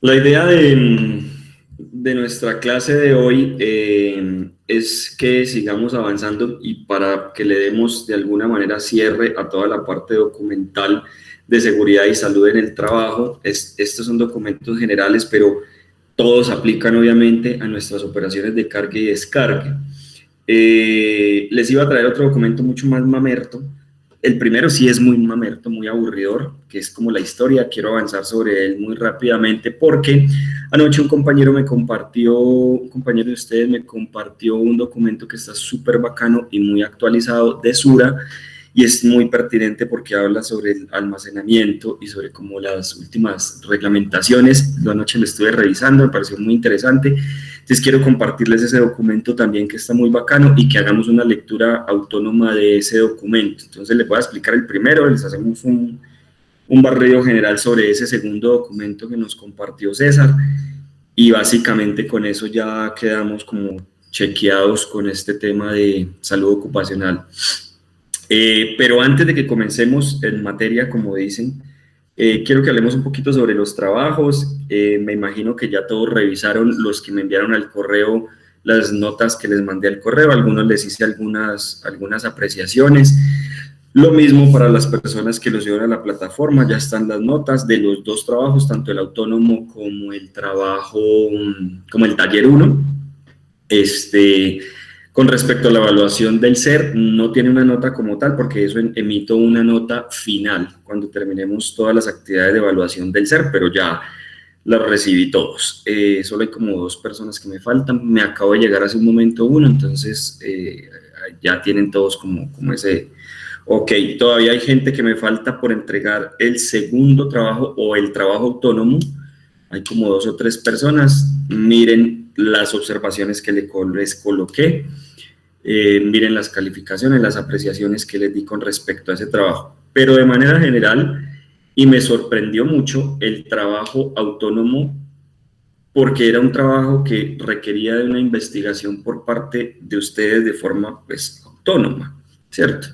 La idea de nuestra clase de hoy es que sigamos avanzando y para que le demos de alguna manera cierre a toda la parte documental de seguridad y salud en el trabajo. Estos son documentos generales, pero todos aplican obviamente a nuestras operaciones de carga y descarga. Les iba a traer otro documento mucho más mamerto. El primero sí es muy mamerto, muy aburridor, que es como la historia. Quiero avanzar sobre él muy rápidamente porque anoche un compañero de ustedes me compartió un documento que está súper bacano y muy actualizado de Sura, y es muy pertinente porque habla sobre el almacenamiento y sobre como las últimas reglamentaciones. Yo anoche lo estuve revisando, me pareció muy interesante. Entonces quiero compartirles ese documento también, que está muy bacano, y que hagamos una lectura autónoma de ese documento. Entonces les voy a explicar el primero, les hacemos un barrido general sobre ese segundo documento que nos compartió César, y básicamente con eso ya quedamos como chequeados con este tema de salud ocupacional. Pero antes de que comencemos en materia, como dicen, quiero que hablemos un poquito sobre los trabajos. Me imagino que ya todos revisaron, los que me enviaron al correo, las notas que les mandé al correo. Algunos les hice algunas apreciaciones. Lo mismo para las personas que los llevan a la plataforma, ya están las notas de los dos trabajos, tanto el autónomo como el trabajo, como el taller uno. Con respecto a la evaluación del SER, no tiene una nota como tal, porque eso emito una nota final cuando terminemos todas las actividades de evaluación del SER, pero ya las recibí todos. Solo hay como dos personas que me faltan. Me acabo de llegar hace un momento uno, entonces ya tienen todos como ese. Ok, todavía hay gente que me falta por entregar el segundo trabajo o el trabajo autónomo. Hay como dos o tres personas. Miren las observaciones que les coloqué. Miren las calificaciones, las apreciaciones que les di con respecto a ese trabajo. Pero de manera general, y me sorprendió mucho el trabajo autónomo, porque era un trabajo que requería de una investigación por parte de ustedes de forma, pues, autónoma, ¿cierto?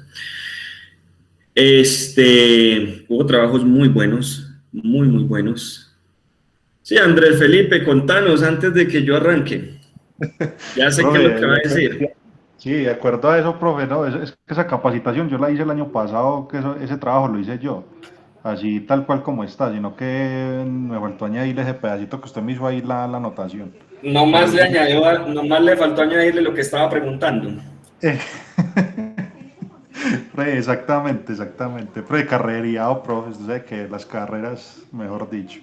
Hubo trabajos muy buenos, muy, muy buenos. Sí, Andrés Felipe, contanos antes de que yo arranque. Ya sé qué es lo que Profe, va a decir. sí, de acuerdo a eso, profe, no, es que esa capacitación yo la hice el año pasado, que ese trabajo lo hice yo, así tal cual como está, sino que me faltó añadirle ese pedacito que usted me hizo ahí la anotación. Pero ese, Nomás le faltó añadirle lo que estaba preguntando. eh, exactamente, exactamente, profe, carreriado, profe, usted sabe que las carreras, mejor dicho.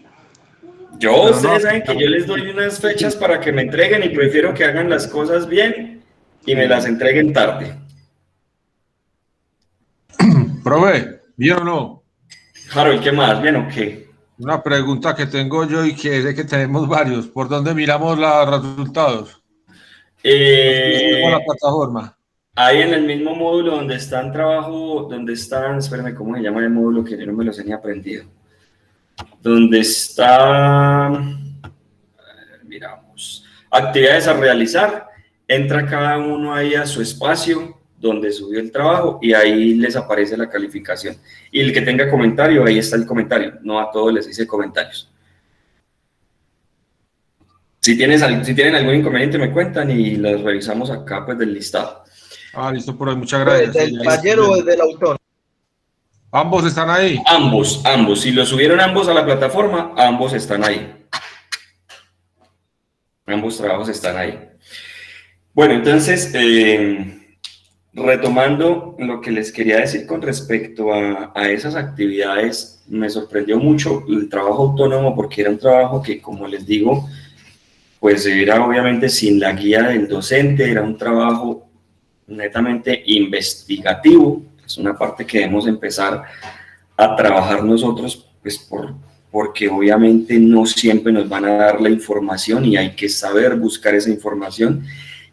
Pero no, Ustedes saben que yo les doy unas fechas para que me entreguen y prefiero que hagan las cosas bien y me las sí. entreguen tarde. Profe, ¿bien o no? Harold, ¿qué más? ¿Bien o qué? Una pregunta que tengo yo y que sé que tenemos varios. ¿Por dónde miramos los resultados? Los que subimos a la Eh, plataforma. Ahí en el mismo módulo donde está en trabajo, donde están, espérame, ¿cómo se llama el módulo? Que yo no me lo sé ni aprendido. Donde está, miramos, actividades a realizar, entra cada uno ahí a su espacio donde subió el trabajo y ahí les aparece la calificación. Y el que tenga comentario, ahí está el comentario. No a todos les hice comentarios. Si tienen algún inconveniente, me cuentan y los revisamos acá, pues, del listado. Ah, listo, profe, muchas Pues, gracias. Sí, ¿del ahí estoy taller o viendo. del autónomo? Ambos están ahí. Ambos. Si los subieron ambos a la plataforma, ambos están ahí. Ambos trabajos están ahí. Bueno, entonces, retomando lo que les quería decir con respecto a esas actividades, me sorprendió mucho el trabajo autónomo porque era un trabajo que, como les digo, pues era obviamente sin la guía del docente, era un trabajo netamente investigativo. Es una parte que debemos empezar a trabajar nosotros, pues porque obviamente no siempre nos van a dar la información y hay que saber buscar esa información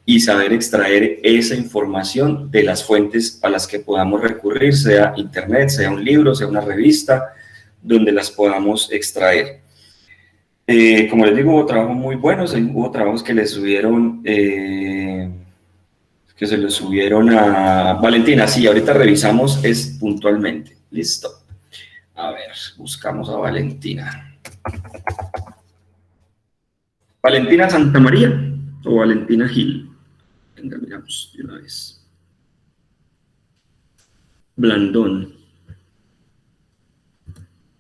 y saber extraer esa información de las fuentes a las que podamos recurrir, sea internet, sea un libro, sea una revista, donde las podamos extraer. Como les digo, hubo trabajos muy buenos, hubo trabajos que les subieron, que se los subieron a Valentina. Sí, ahorita revisamos es puntualmente. Listo. A ver, buscamos a Valentina. ¿Valentina Santamaría o Valentina Gil? Venga, miramos de una vez. Blandón.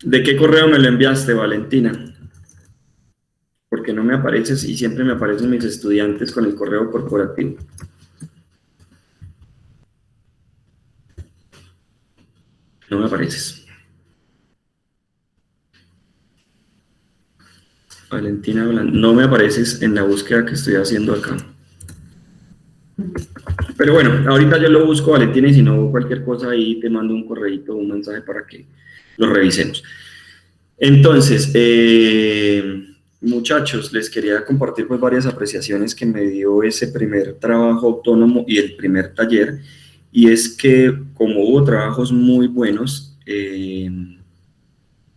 ¿De qué correo me lo enviaste, Valentina? Porque no me apareces y siempre me aparecen mis estudiantes con el correo corporativo. No me apareces. Valentina Blandón. No me apareces en la búsqueda que estoy haciendo acá. Pero bueno, ahorita yo lo busco, Valentina, y si no, cualquier cosa ahí te mando un correíto o un mensaje para que lo revisemos. Entonces, muchachos, les quería compartir pues varias apreciaciones que me dio ese primer trabajo autónomo y el primer taller, y es que como hubo trabajos muy buenos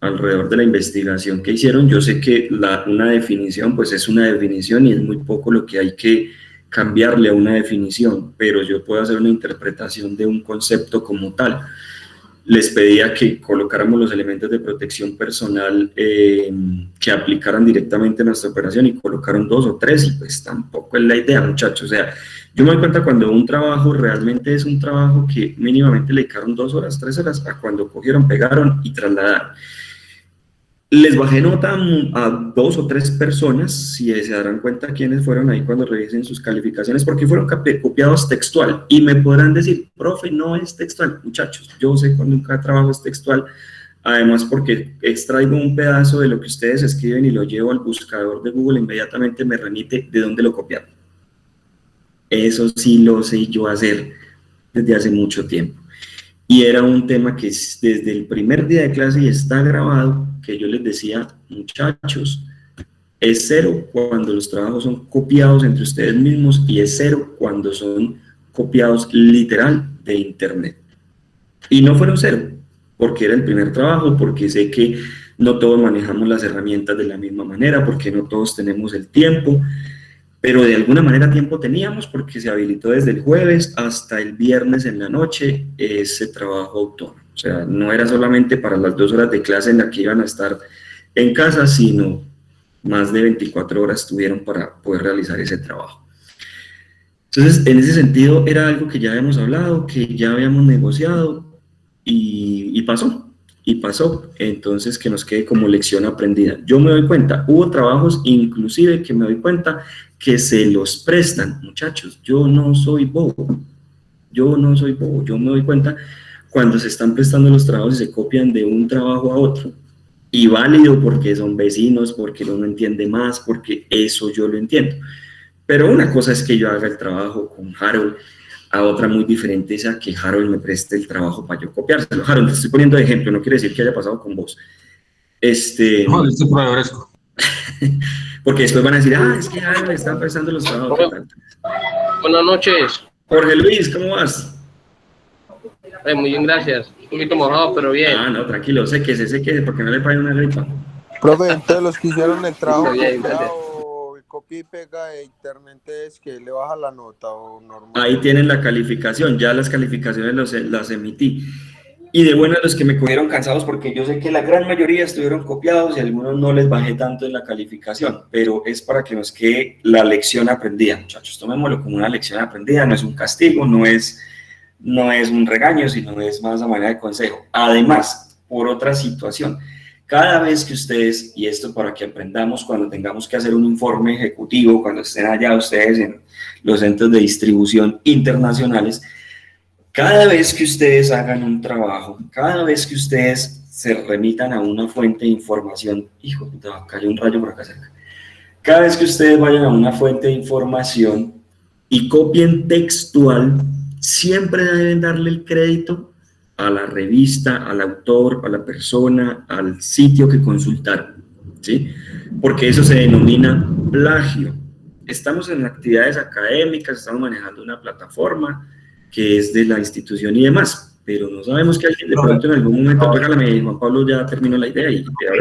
alrededor de la investigación que hicieron, yo sé que una definición pues es una definición y es muy poco lo que hay que cambiarle a una definición, pero yo puedo hacer una interpretación de un concepto como tal. Les pedía que colocáramos los elementos de protección personal que aplicaran directamente a nuestra operación y colocaron 2 o 3 y pues tampoco es la idea, muchachos. O sea, yo me doy cuenta cuando un trabajo realmente es un trabajo que mínimamente le dedicaron 2 horas, 3 horas a cuando cogieron, pegaron y trasladaron. Les bajé nota a 2 o 3 personas, si se darán cuenta quiénes fueron ahí cuando revisen sus calificaciones, porque fueron copiados textual. Y me podrán decir, profe, no es textual. Muchachos, yo sé cuando un trabajo es textual, además porque extraigo un pedazo de lo que ustedes escriben y lo llevo al buscador de Google, inmediatamente me remite de dónde lo copiaron. Eso sí lo sé yo hacer desde hace mucho tiempo. Y era un tema que desde el primer día de clase y está grabado, que yo les decía, muchachos, es 0 cuando los trabajos son copiados entre ustedes mismos y es 0 cuando son copiados literal de internet. Y no fueron 0, porque era el primer trabajo, porque sé que no todos manejamos las herramientas de la misma manera, porque no todos tenemos el tiempo, pero de alguna manera tiempo teníamos porque se habilitó desde el jueves hasta el viernes en la noche ese trabajo autónomo. O sea, no era solamente para las 2 horas de clase en las que iban a estar en casa, sino más de 24 horas tuvieron para poder realizar ese trabajo. Entonces, en ese sentido, era algo que ya habíamos hablado, que ya habíamos negociado y pasó. Y pasó, entonces que nos quede como lección aprendida. Yo me doy cuenta, hubo trabajos inclusive que me doy cuenta que se los prestan, muchachos, yo no soy bobo, yo me doy cuenta cuando se están prestando los trabajos y se copian de un trabajo a otro, y válido porque son vecinos, porque uno entiende más, porque eso yo lo entiendo, pero una cosa es que yo haga el trabajo con Harold, a otra muy diferente es a que Harold me preste el trabajo para yo copiárselo. Harold, te estoy poniendo de ejemplo, no quiere decir que haya pasado con vos. No, esto es progresco. Porque después van a decir, es que Harold está prestando los trabajos. Buenas noches. Jorge Luis, ¿cómo vas? Muy bien, gracias. Un poquito mojado, pero bien. No, tranquilo, séquese, porque no le paguen una gripa. Profe, entonces los que hicieron el trabajo Bien, copia y pega de internet es que le baja la nota o normal. Ahí tienen la calificación, ya las calificaciones las emití. Y de buenas los que me cogieron cansados, porque yo sé que la gran mayoría estuvieron copiados y a algunos no les bajé tanto en la calificación, pero es para que nos quede la lección aprendida, muchachos. Tomémoslo como una lección aprendida, no es un castigo, no es un regaño, sino es más a manera de consejo. Además, por otra situación, cada vez que ustedes, y esto para que aprendamos cuando tengamos que hacer un informe ejecutivo, cuando estén allá ustedes en los centros de distribución internacionales, cada vez que ustedes hagan un trabajo, cada vez que ustedes se remitan a una fuente de información, hijo de puta, cayó un rayo por acá cerca, cada vez que ustedes vayan a una fuente de información y copien textual, siempre deben darle el crédito a la revista, al autor, a la persona, al sitio que consultaron, ¿sí? Porque eso se denomina plagio. Estamos en actividades académicas, estamos manejando una plataforma que es de la institución y demás, pero no sabemos que alguien de pronto en algún momento, regálame, Juan Pablo ya terminó la idea y te abre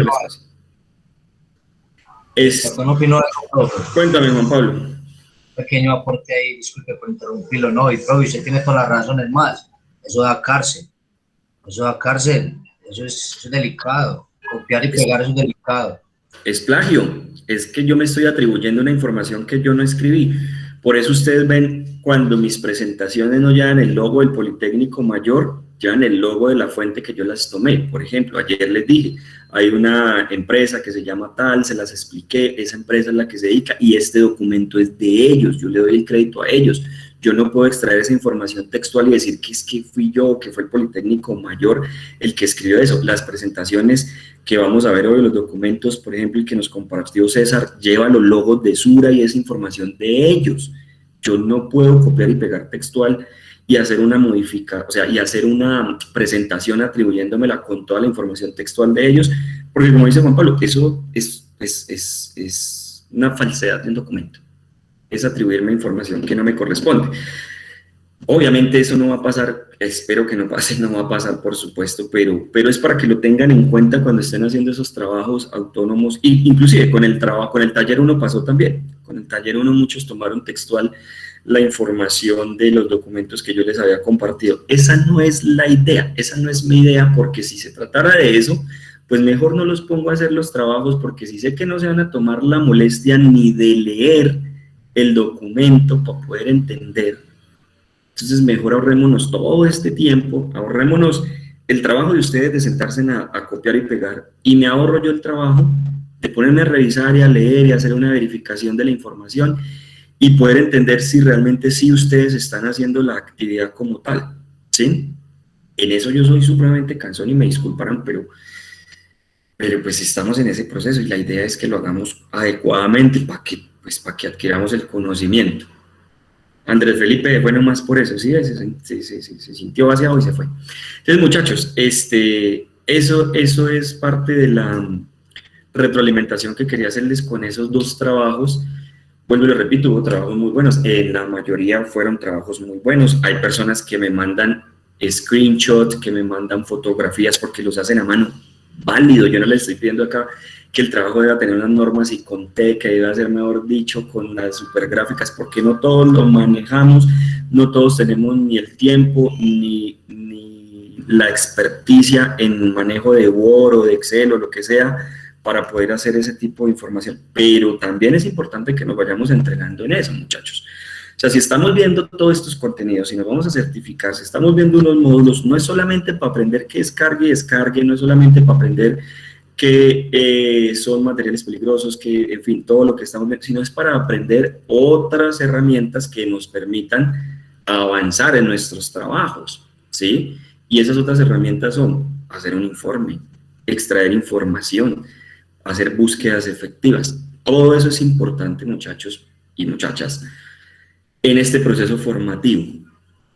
el espacio. Cuéntame, Juan Pablo. Pequeño aporte ahí, disculpe por interrumpirlo, no, y profe, usted tiene todas las razones más, eso da cárcel, eso es delicado, copiar y pegar eso es delicado. Es plagio, es que yo me estoy atribuyendo una información que yo no escribí. Por eso ustedes ven cuando mis presentaciones no llevan el logo del Politécnico Mayor, llevan el logo de la fuente que yo las tomé. Por ejemplo, ayer les dije, hay una empresa que se llama tal, se las expliqué, esa empresa es la que se dedica y este documento es de ellos, yo le doy el crédito a ellos. Yo no puedo extraer esa información textual y decir que es que fui yo, que fue el Politécnico Mayor el que escribió eso. Las presentaciones que vamos a ver hoy, los documentos, por ejemplo, el que nos compartió César, lleva los logos de Sura y esa información de ellos. Yo no puedo copiar y pegar textual y hacer una modificación, o sea, y hacer una presentación atribuyéndomela con toda la información textual de ellos, porque como dice Juan Pablo, eso es una falsedad de un documento. Es atribuirme información que no me corresponde. Obviamente eso no va a pasar, espero que no pase, no va a pasar por supuesto, pero es para que lo tengan en cuenta cuando estén haciendo esos trabajos autónomos, y inclusive con el taller 1 pasó también, con el taller 1 muchos tomaron textual la información de los documentos que yo les había compartido. Esa no es la idea, esa no es mi idea, porque si se tratara de eso, pues mejor no los pongo a hacer los trabajos, porque si sé que no se van a tomar la molestia ni de leer el documento para poder entender, entonces mejor ahorrémonos todo este tiempo, ahorrémonos el trabajo de ustedes de sentarse a copiar y pegar, y me ahorro yo el trabajo de ponerme a revisar y a leer y hacer una verificación de la información y poder entender si realmente sí ustedes están haciendo la actividad como tal, ¿sí? En eso yo soy supremamente cansón y me disculparán, pero pues estamos en ese proceso y la idea es que lo hagamos adecuadamente para que adquiramos el conocimiento. Andrés Felipe, bueno, más por eso, sí, se sintió vaciado y se fue. Entonces, muchachos, eso es parte de la retroalimentación que quería hacerles con esos dos trabajos. Vuelvo y lo repito, hubo trabajos muy buenos, la mayoría fueron trabajos muy buenos. Hay personas que me mandan screenshots, que me mandan fotografías porque los hacen a mano, válido, yo no les estoy pidiendo acá que el trabajo deba tener unas normas y con T, que deba ser, mejor dicho, con las supergráficas, porque no todos lo manejamos, no todos tenemos ni el tiempo, ni la experticia en manejo de Word o de Excel o lo que sea, para poder hacer ese tipo de información, pero también es importante que nos vayamos entrenando en eso, muchachos. O sea, si estamos viendo todos estos contenidos, si nos vamos a certificar, si estamos viendo unos módulos, no es solamente para aprender que descargue y descargue, no es solamente para aprender que son materiales peligrosos, que, en fin, todo lo que estamos viendo, sino es para aprender otras herramientas que nos permitan avanzar en nuestros trabajos, ¿sí? Y esas otras herramientas son hacer un informe, extraer información, hacer búsquedas efectivas. Todo eso es importante, muchachos y muchachas, en este proceso formativo.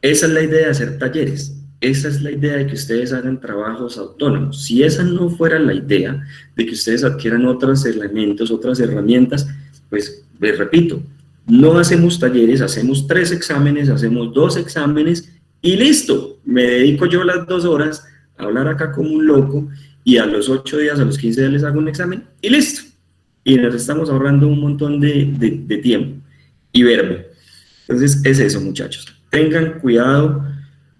Esa es la idea de hacer talleres. Esa es la idea de que ustedes hagan trabajos autónomos. Si esa no fuera la idea de que ustedes adquieran otros elementos, otras herramientas, pues les repito, no hacemos talleres, hacemos 3 exámenes, hacemos 2 exámenes y listo. Me dedico yo las 2 horas a hablar acá como un loco y a los 8 días, a los 15 días les hago un examen y listo. Y nos estamos ahorrando un montón de tiempo y verbo. Entonces es eso, muchachos. Tengan cuidado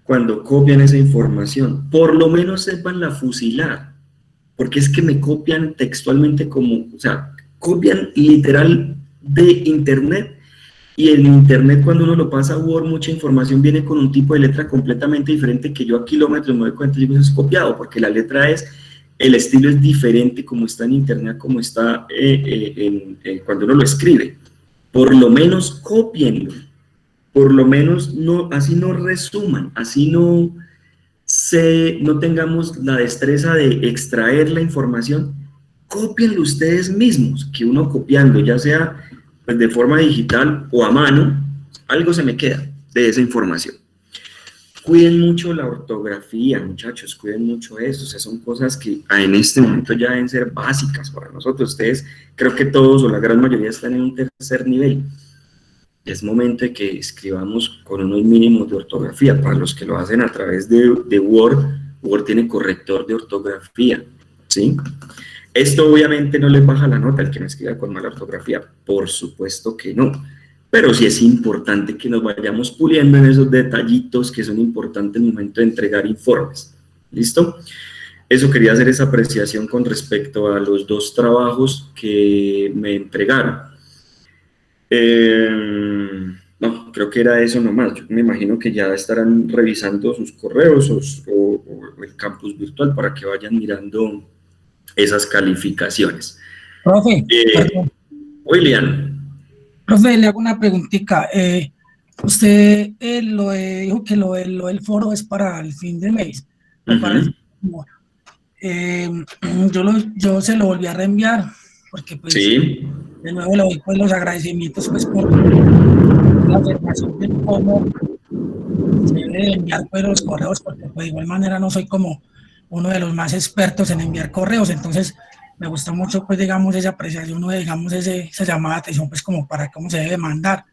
cuando copian esa información, por lo menos sepanla fusilar, porque es que me copian textualmente como, o sea, copian literal de internet, y en internet cuando uno lo pasa a Word, mucha información viene con un tipo de letra completamente diferente que yo a kilómetros me doy cuenta y digo, eso es copiado, porque la letra el estilo es diferente como está en internet, como está cuando uno lo escribe. Por lo menos cópienlo. Por lo menos no, así no resuman, así no tengamos la destreza de extraer la información, cópienlo ustedes mismos, que uno copiando, ya sea pues, de forma digital o a mano, algo se me queda de esa información. Cuiden mucho la ortografía, muchachos, cuiden mucho eso, o sea, son cosas que en este momento ya deben ser básicas para nosotros. Ustedes, creo que todos o la gran mayoría están en un tercer nivel. Es momento de que escribamos con unos mínimos de ortografía. Para los que lo hacen a través de Word, Word tiene corrector de ortografía, ¿sí? Esto obviamente no les baja la nota al que me escriba con mala ortografía, por supuesto que no, pero sí es importante que nos vayamos puliendo en esos detallitos que son importantes en el momento de entregar informes, ¿listo? Eso quería hacer esa apreciación con respecto a los dos trabajos que me entregaron. No, creo que era eso nomás. Yo me imagino que ya estarán revisando sus correos o el campus virtual para que vayan mirando esas calificaciones. Profe, perdón. William. Profe, le hago una preguntita. Usted dijo que lo del foro es para el fin de mes. Me parece como, yo se lo volví a reenviar porque pues sí. De nuevo le doy pues los agradecimientos pues por la afirmación de cómo se debe enviar pues los correos, porque pues, de igual manera no soy como uno de los más expertos en enviar correos, entonces me gustó mucho pues digamos esa apreciación o digamos esa llamada de atención pues como para cómo se debe mandar.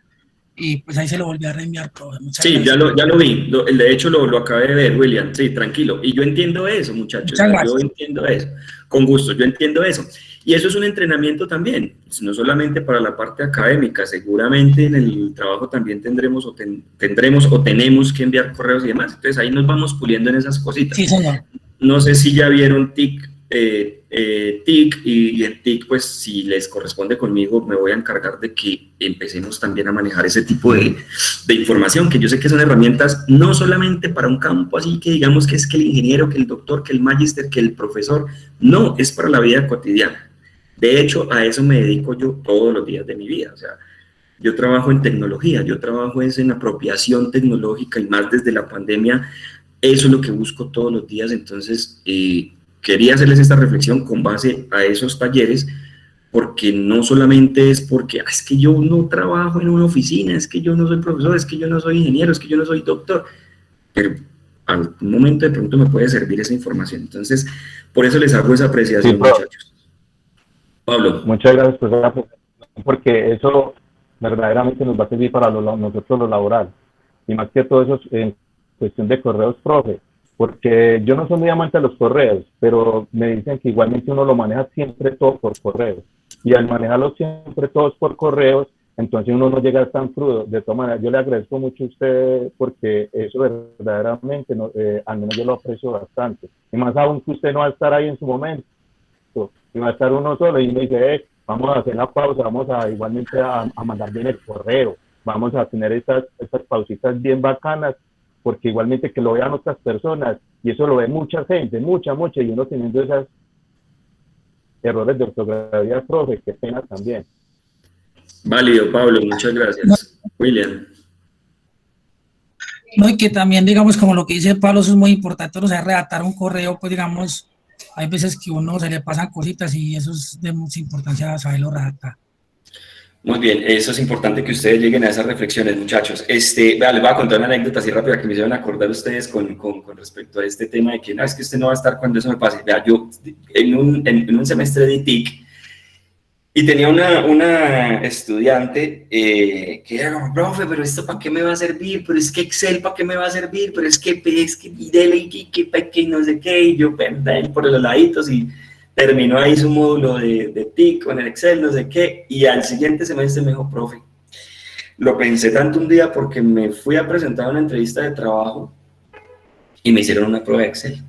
Y pues ahí se lo volví a reenviar todo. Sí, ya lo vi, de hecho lo acabé de ver, William, sí, tranquilo. Y yo entiendo eso, muchachos, yo entiendo eso, con gusto, yo entiendo eso. Y eso es un entrenamiento también, no solamente para la parte académica, seguramente en el trabajo también tendremos o tenemos que enviar correos y demás, entonces ahí nos vamos puliendo en esas cositas. Sí, señor. No sé si ya vieron TIC, y en TIC, pues si les corresponde conmigo, me voy a encargar de que empecemos también a manejar ese tipo de información, que yo sé que son herramientas no solamente para un campo así que digamos que es que el ingeniero, que el doctor, que el magíster, que el profesor, no, es para la vida cotidiana. De hecho, a eso me dedico yo todos los días de mi vida, o sea, yo trabajo en tecnología, yo trabajo en apropiación tecnológica y más desde la pandemia, eso es lo que busco todos los días, entonces quería hacerles esta reflexión con base a esos talleres, porque no solamente es porque es que yo no trabajo en una oficina, es que yo no soy profesor, es que yo no soy ingeniero, es que yo no soy doctor, pero al momento de pronto me puede servir esa información, entonces por eso les hago esa apreciación, sí, muchachos. Pablo. Muchas gracias, profesor, porque eso verdaderamente nos va a servir para nosotros lo laboral, y más que todo eso en cuestión de correos, profe, porque yo no soy muy amante de los correos, pero me dicen que igualmente uno lo maneja siempre todo por correos, y al manejarlo siempre todos por correos, entonces uno no llega tan crudo. De todas maneras, yo le agradezco mucho a usted porque eso verdaderamente, al menos yo lo aprecio bastante, y más aún que usted no va a estar ahí en su momento, y va a estar uno solo, y me dice, vamos a hacer la pausa, vamos a igualmente a mandar bien el correo, vamos a tener estas pausitas bien bacanas, porque igualmente que lo vean otras personas, y eso lo ve mucha gente, mucha, y uno teniendo esos errores de ortografía, profe, qué pena también. Válido, Pablo, muchas gracias. William. No, y que también, digamos, como lo que dice Pablo, eso es muy importante, o sea, redactar un correo, pues digamos, hay veces que a uno se le pasan cositas y eso es de mucha importancia saberlo redactar. Muy bien, eso es importante que ustedes lleguen a esas reflexiones, muchachos. Vea, les voy a contar una anécdota así rápida que me hicieron acordar ustedes con respecto a este tema de que no, es que usted no va a estar cuando eso me pase. Vea, yo en un semestre de TIC y tenía una estudiante que era como, profe, pero esto ¿para qué me va a servir? Pero es que Excel ¿para qué me va a servir? Pero es que dele y que no sé qué, y yo por los laditos y terminó ahí su módulo de TIC con el Excel, no sé qué, y al siguiente semestre me dijo, profe, lo pensé tanto un día porque me fui a presentar una entrevista de trabajo y me hicieron una prueba de Excel.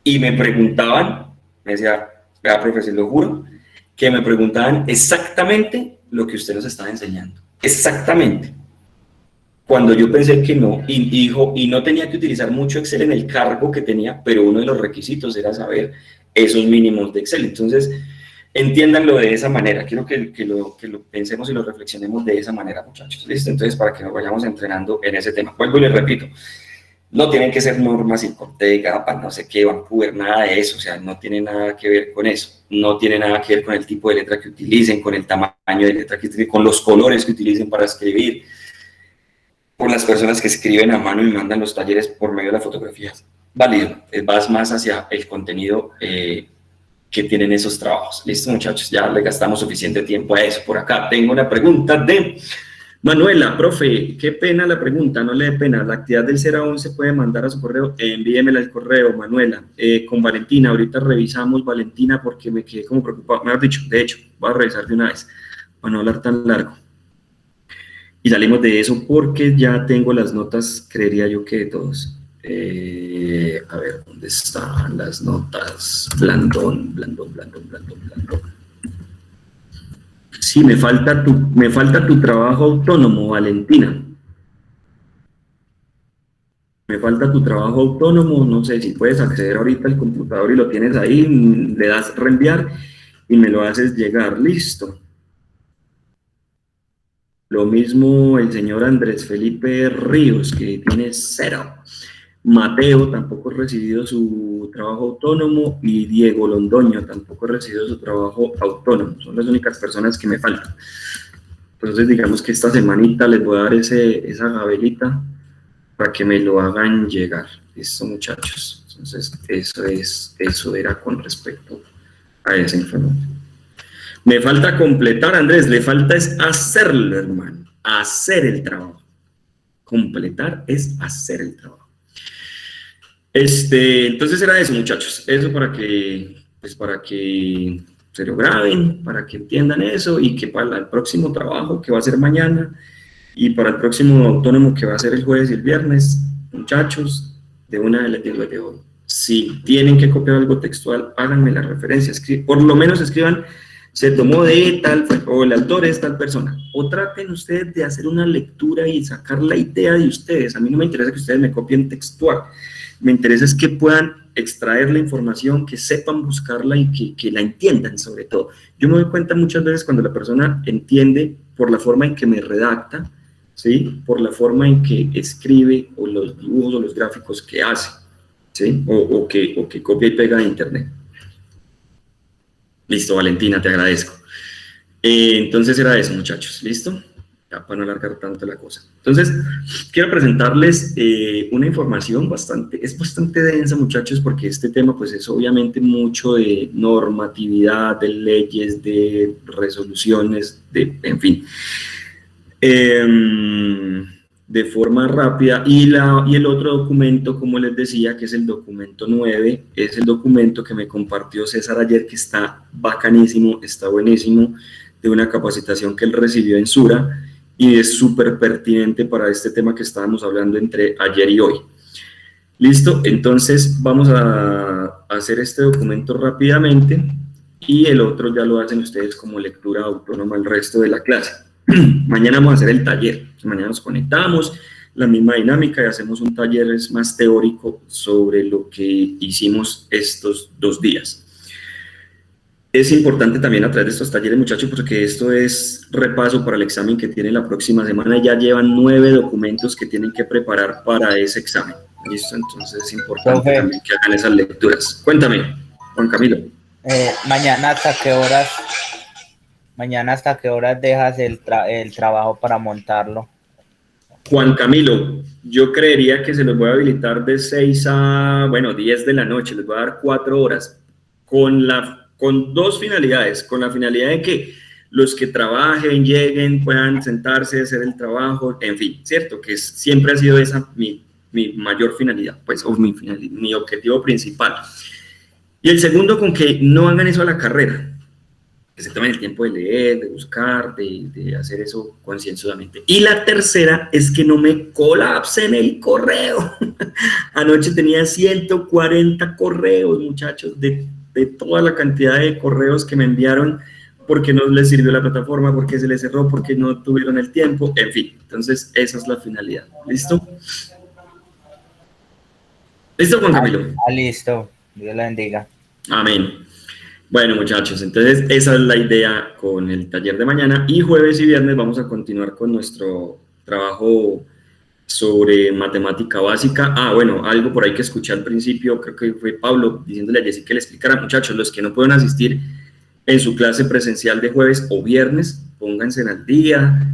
Y me preguntaban, me decía, vea, profe, se lo juro, que me preguntaban exactamente lo que usted nos estaba enseñando. Exactamente. Cuando yo pensé que no, y no tenía que utilizar mucho Excel en el cargo que tenía, pero uno de los requisitos era saber esos mínimos de Excel. Entonces, entiéndanlo de esa manera. Quiero que lo pensemos y lo reflexionemos de esa manera, muchachos. ¿Listo? Entonces, para que nos vayamos entrenando en ese tema. Vuelvo y les repito, no tienen que ser normas y Cortega, para no sé qué, Vancouver, nada de eso. O sea, no tiene nada que ver con eso. No tiene nada que ver con el tipo de letra que utilicen, con el tamaño de letra que utilicen, con los colores que utilicen para escribir, por las personas que escriben a mano y mandan los talleres por medio de las fotografías. Válido, vas más hacia el contenido que tienen esos trabajos. Listo, muchachos, ya le gastamos suficiente tiempo a eso. Por acá tengo una pregunta de Manuela. Profe, qué pena la pregunta, no le dé pena. La actividad del 0 a 11 puede mandar a su correo, envíemela al correo, Manuela. Con Valentina, ahorita revisamos, Valentina, porque me quedé como preocupado. Me has dicho, de hecho, voy a revisar de una vez, para no hablar tan largo. Y salimos de eso porque ya tengo las notas, creería yo que de todos. A ver, ¿dónde están las notas? Blandón. Sí, me falta tu trabajo autónomo, Valentina. Me falta tu trabajo autónomo, no sé si puedes acceder ahorita al computador y lo tienes ahí, le das reenviar y me lo haces llegar, listo. Lo mismo el señor Andrés Felipe Ríos, que tiene 0. Mateo tampoco ha recibido su trabajo autónomo y Diego Londoño tampoco ha recibido su trabajo autónomo. Son las únicas personas que me faltan. Entonces digamos que esta semanita les voy a dar esa gabelita para que me lo hagan llegar. Listo, muchachos. Entonces eso era con respecto a esa información. Me falta completar, Andrés, le falta es hacerlo, hermano, hacer el trabajo. Completar es hacer el trabajo. Entonces era eso, muchachos, eso para que se lo graben, para que entiendan eso y que para el próximo trabajo que va a ser mañana y para el próximo autónomo que va a ser el jueves y el viernes, muchachos, de una vez les digo de hoy, si tienen que copiar algo textual, háganme la referencia, por lo menos escriban, se tomó de tal, o el autor es tal persona, o traten ustedes de hacer una lectura y sacar la idea de ustedes. A mí no me interesa que ustedes me copien textual, me interesa es que puedan extraer la información, que sepan buscarla y que la entiendan sobre todo. Yo me doy cuenta muchas veces cuando la persona entiende por la forma en que me redacta, ¿sí? Por la forma en que escribe o los dibujos o los gráficos que hace, ¿sí? O que copia y pega de internet. Listo, Valentina, te agradezco. Entonces era eso, muchachos, ¿listo? Ya para no alargar tanto la cosa. Entonces, quiero presentarles una información es bastante densa, muchachos, porque este tema pues es obviamente mucho de normatividad, de leyes, de resoluciones, en fin. De forma rápida, y el otro documento, como les decía, que es el documento 9, es el documento que me compartió César ayer, que está bacanísimo, está buenísimo, de una capacitación que él recibió en Sura, y es súper pertinente para este tema que estábamos hablando entre ayer y hoy. Listo, entonces vamos a hacer este documento rápidamente, y el otro ya lo hacen ustedes como lectura autónoma el resto de la clase. Mañana vamos a hacer el taller, mañana nos conectamos, la misma dinámica y hacemos un taller más teórico sobre lo que hicimos estos 2 días. Es importante también a través de estos talleres, muchachos, porque esto es repaso para el examen que tiene la próxima semana. Ya llevan 9 documentos que tienen que preparar para ese examen. ¿Listo? Entonces es importante también que hagan esas lecturas. Cuéntame, Juan Camilo. Mañana hasta qué horas dejas el trabajo para montarlo. Juan Camilo, yo creería que se los voy a habilitar de 6 a, 10 de la noche, les voy a dar 4 horas, con 2 finalidades, con la finalidad de que los que trabajen, lleguen, puedan sentarse, hacer el trabajo, en fin, ¿cierto? Que siempre ha sido esa mi mayor finalidad, pues, o mi objetivo principal. Y el segundo, con que no hagan eso a la carrera, que se tomen el tiempo de leer, de buscar, de hacer eso concienzudamente. Y la tercera es que no me colapsen el correo. Anoche tenía 140 correos, muchachos, de toda la cantidad de correos que me enviaron porque no les sirvió la plataforma, porque se les cerró, porque no tuvieron el tiempo, en fin. Entonces, esa es la finalidad. ¿Listo? ¿Listo, Juan Camilo? Listo. Dios la bendiga. Amén. Bueno, muchachos, entonces esa es la idea con el taller de mañana, y jueves y viernes vamos a continuar con nuestro trabajo sobre matemática básica. Bueno, algo por ahí que escuché al principio, creo que fue Pablo diciéndole a Jessy que le explicara, muchachos, los que no pueden asistir en su clase presencial de jueves o viernes, pónganse al día.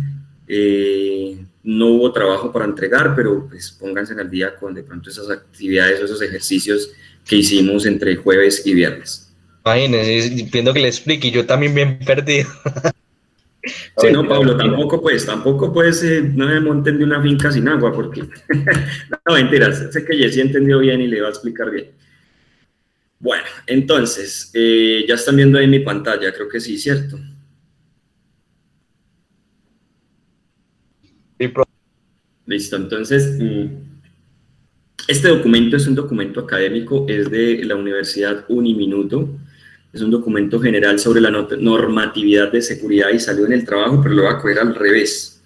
No hubo trabajo para entregar, pero pues pónganse al día con de pronto esas actividades o esos ejercicios que hicimos entre jueves y viernes. Imagínense, pidiendo que le explique, yo también bien perdido. Sí, no, Pablo, tampoco pues, no me monten de una finca sin agua, porque, no, mentiras, sé que Jessy entendió bien y le va a explicar bien. Bueno, entonces, ya están viendo ahí mi pantalla, creo que sí, ¿cierto? Sí, profe. Listo, entonces, Este documento es un documento académico, es de la Universidad Uniminuto, es un documento general sobre la normatividad de seguridad y salud en el trabajo, pero lo voy a coger al revés.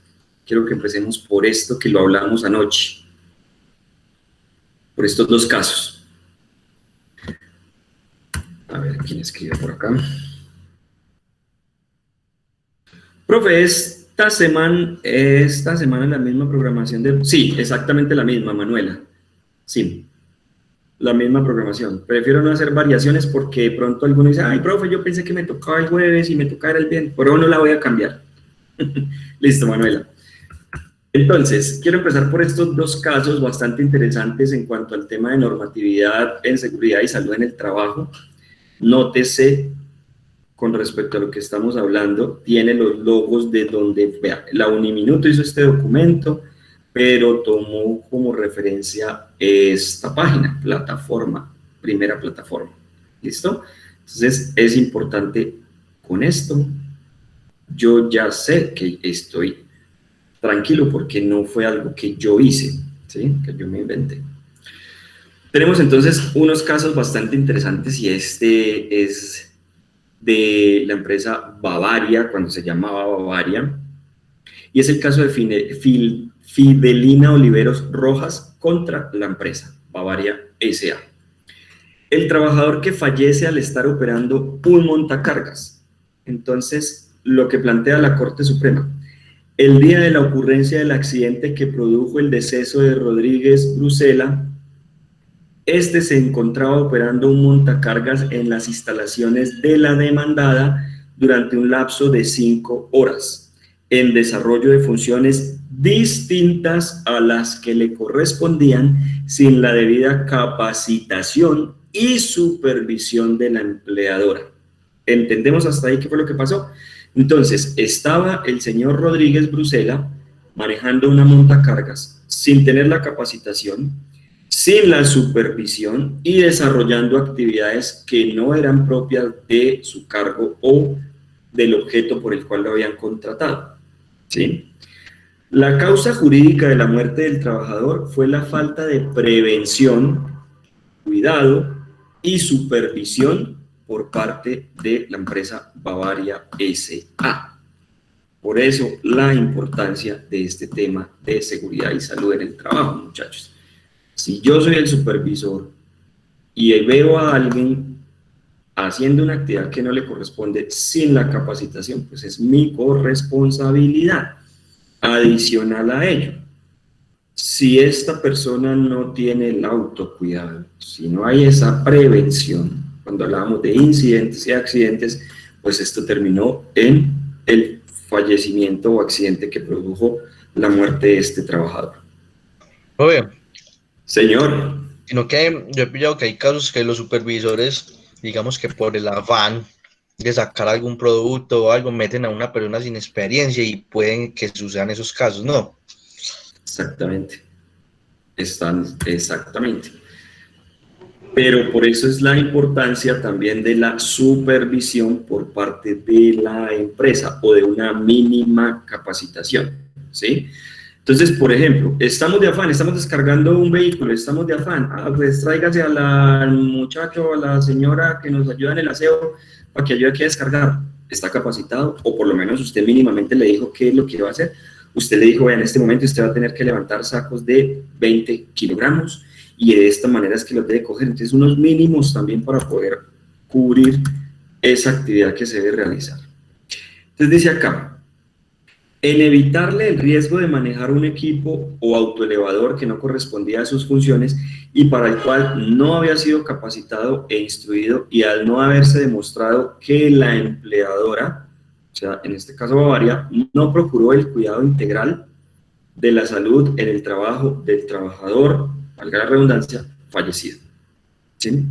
Quiero que empecemos por esto que lo hablamos anoche, por estos dos casos. A ver, ¿quién escribe por acá? Profe, esta semana la misma programación de... Sí, exactamente la misma, Manuela. Sí, la misma programación. Prefiero no hacer variaciones porque de pronto alguno dice, ay, profe, yo pensé que me tocaba el jueves y me tocaba el viernes, pero no la voy a cambiar. Listo, Manuela. Entonces, quiero empezar por estos dos casos bastante interesantes en cuanto al tema de normatividad en seguridad y salud en el trabajo. Nótese, con respecto a lo que estamos hablando, tiene los logos de donde, vea, la Uniminuto hizo este documento, pero tomó como referencia esta página, plataforma, primera plataforma. ¿Listo? Entonces, es importante con esto. Yo ya sé que estoy tranquilo porque no fue algo que yo hice, ¿sí? Que yo me inventé. Tenemos entonces unos casos bastante interesantes y este es de la empresa Bavaria, cuando se llamaba Bavaria, y es el caso de Fidelina Oliveros Rojas contra la empresa Bavaria S.A. El trabajador que fallece al estar operando un montacargas. Entonces, lo que plantea la Corte Suprema, el día de la ocurrencia del accidente que produjo el deceso de Rodríguez Brucela, este se encontraba operando un montacargas en las instalaciones de la demandada durante un lapso de 5 horas, en desarrollo de funciones distintas a las que le correspondían sin la debida capacitación y supervisión de la empleadora. ¿Entendemos hasta ahí qué fue lo que pasó? Entonces, estaba el señor Rodríguez Brucela manejando una montacargas sin tener la capacitación, sin la supervisión y desarrollando actividades que no eran propias de su cargo o del objeto por el cual lo habían contratado, ¿sí? La causa jurídica de la muerte del trabajador fue la falta de prevención, cuidado y supervisión por parte de la empresa Bavaria S.A. Por eso la importancia de este tema de seguridad y salud en el trabajo, muchachos. Si yo soy el supervisor y veo a alguien haciendo una actividad que no le corresponde sin la capacitación, pues es mi corresponsabilidad. Adicional a ello, si esta persona no tiene el autocuidado, si no hay esa prevención, cuando hablábamos de incidentes y accidentes, pues esto terminó en el fallecimiento o accidente que produjo la muerte de este trabajador. Oye, señor. Sino que yo he pillado que hay casos que los supervisores, digamos que por el afán de sacar algún producto o algo, meten a una persona sin experiencia y pueden que sucedan esos casos, ¿no? Exactamente. Exactamente. Pero por eso es la importancia también de la supervisión por parte de la empresa o de una mínima capacitación, ¿sí? Entonces, por ejemplo, estamos de afán, estamos descargando un vehículo, estamos de afán, pues tráigase al muchacho, a la señora que nos ayuda en el aseo para que ayude aquí a descargar. ¿Está capacitado? O por lo menos usted mínimamente le dijo qué es lo que iba a hacer. Usted le dijo, en este momento usted va a tener que levantar sacos de 20 kilogramos y de esta manera es que los debe coger. Entonces, unos mínimos también para poder cubrir esa actividad que se debe realizar. Entonces, dice acá, en evitarle el riesgo de manejar un equipo o autoelevador que no correspondía a sus funciones y para el cual no había sido capacitado e instruido, y al no haberse demostrado que la empleadora, o sea, en este caso Bavaria, no procuró el cuidado integral de la salud en el trabajo del trabajador, valga la redundancia, fallecido. ¿Sí?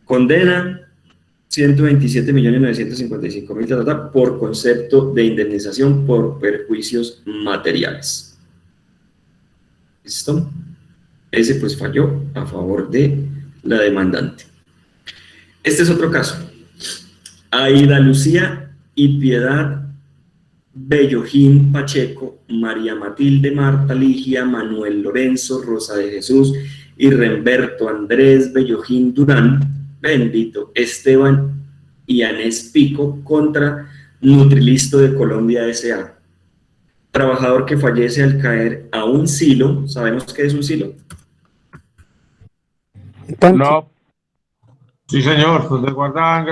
Condena 127.955.000 por concepto de indemnización por perjuicios materiales. ¿Listo? Ese pues falló a favor de la demandante. Este es otro caso. Aida Lucía y Piedad Bellojín Pacheco, María Matilde Marta Ligia, Manuel Lorenzo, Rosa de Jesús, Irremberto, Andrés Bellojín Durán, bendito, Esteban y Anés Pico contra Nutrilisto de Colombia S.A. Trabajador que fallece al caer a un silo. ¿Sabemos qué es un silo? No. Sí, señor, donde guardan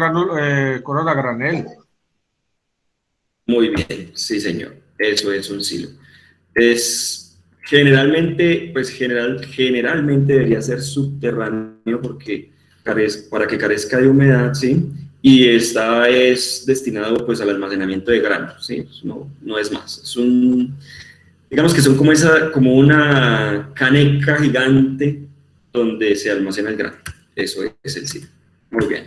corona granel. Muy bien, sí, señor. Eso es un silo. Es generalmente, pues generalmente debería ser subterráneo porque para que carezca de humedad, ¿sí? Y esta es destinado pues al almacenamiento de granos, ¿sí? No es más. Es un, digamos que son como una caneca gigante donde se almacena el grano. Eso es el silo. Muy bien.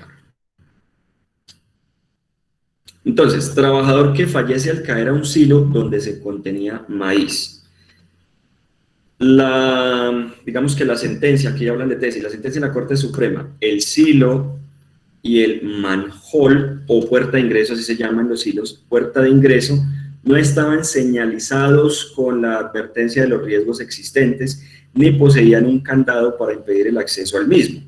Entonces, trabajador que fallece al caer a un silo donde se contenía maíz. Digamos que la sentencia, aquí hablan de tesis, la sentencia de la Corte Suprema, el silo y el manhole o puerta de ingreso, así se llaman los silos, puerta de ingreso, no estaban señalizados con la advertencia de los riesgos existentes, ni poseían un candado para impedir el acceso al mismo.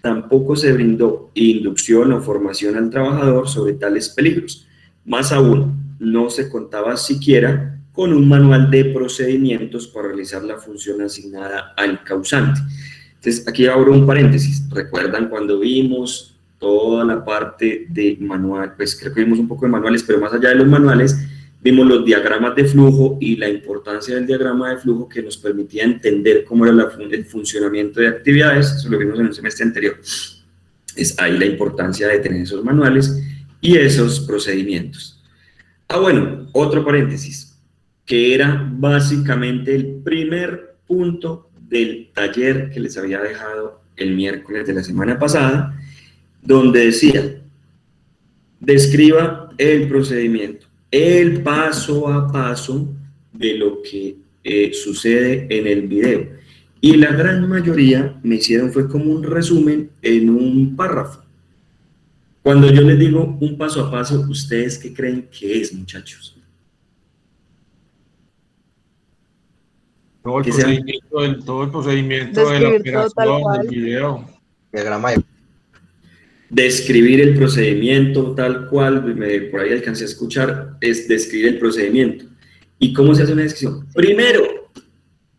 Tampoco se brindó inducción o formación al trabajador sobre tales peligros. Más aún, no se contaba siquiera con un manual de procedimientos para realizar la función asignada al causante. Entonces, aquí abro un paréntesis. ¿Recuerdan cuando vimos toda la parte de manual? Pues creo que vimos un poco de manuales, pero más allá de los manuales, vimos los diagramas de flujo y la importancia del diagrama de flujo que nos permitía entender cómo era el funcionamiento de actividades. Eso lo vimos en el semestre anterior. Es ahí la importancia de tener esos manuales y esos procedimientos. Bueno, otro paréntesis, que era básicamente el primer punto del taller que les había dejado el miércoles de la semana pasada, donde decía, describa el procedimiento, el paso a paso de lo que sucede en el video. Y la gran mayoría me hicieron fue como un resumen en un párrafo. Cuando yo les digo un paso a paso, ¿ustedes qué creen que es, muchachos? Todo el procedimiento de la operación, del video. Diagrama de... Describir el procedimiento tal cual, por ahí alcancé a escuchar, es describir el procedimiento. ¿Y cómo se hace una descripción?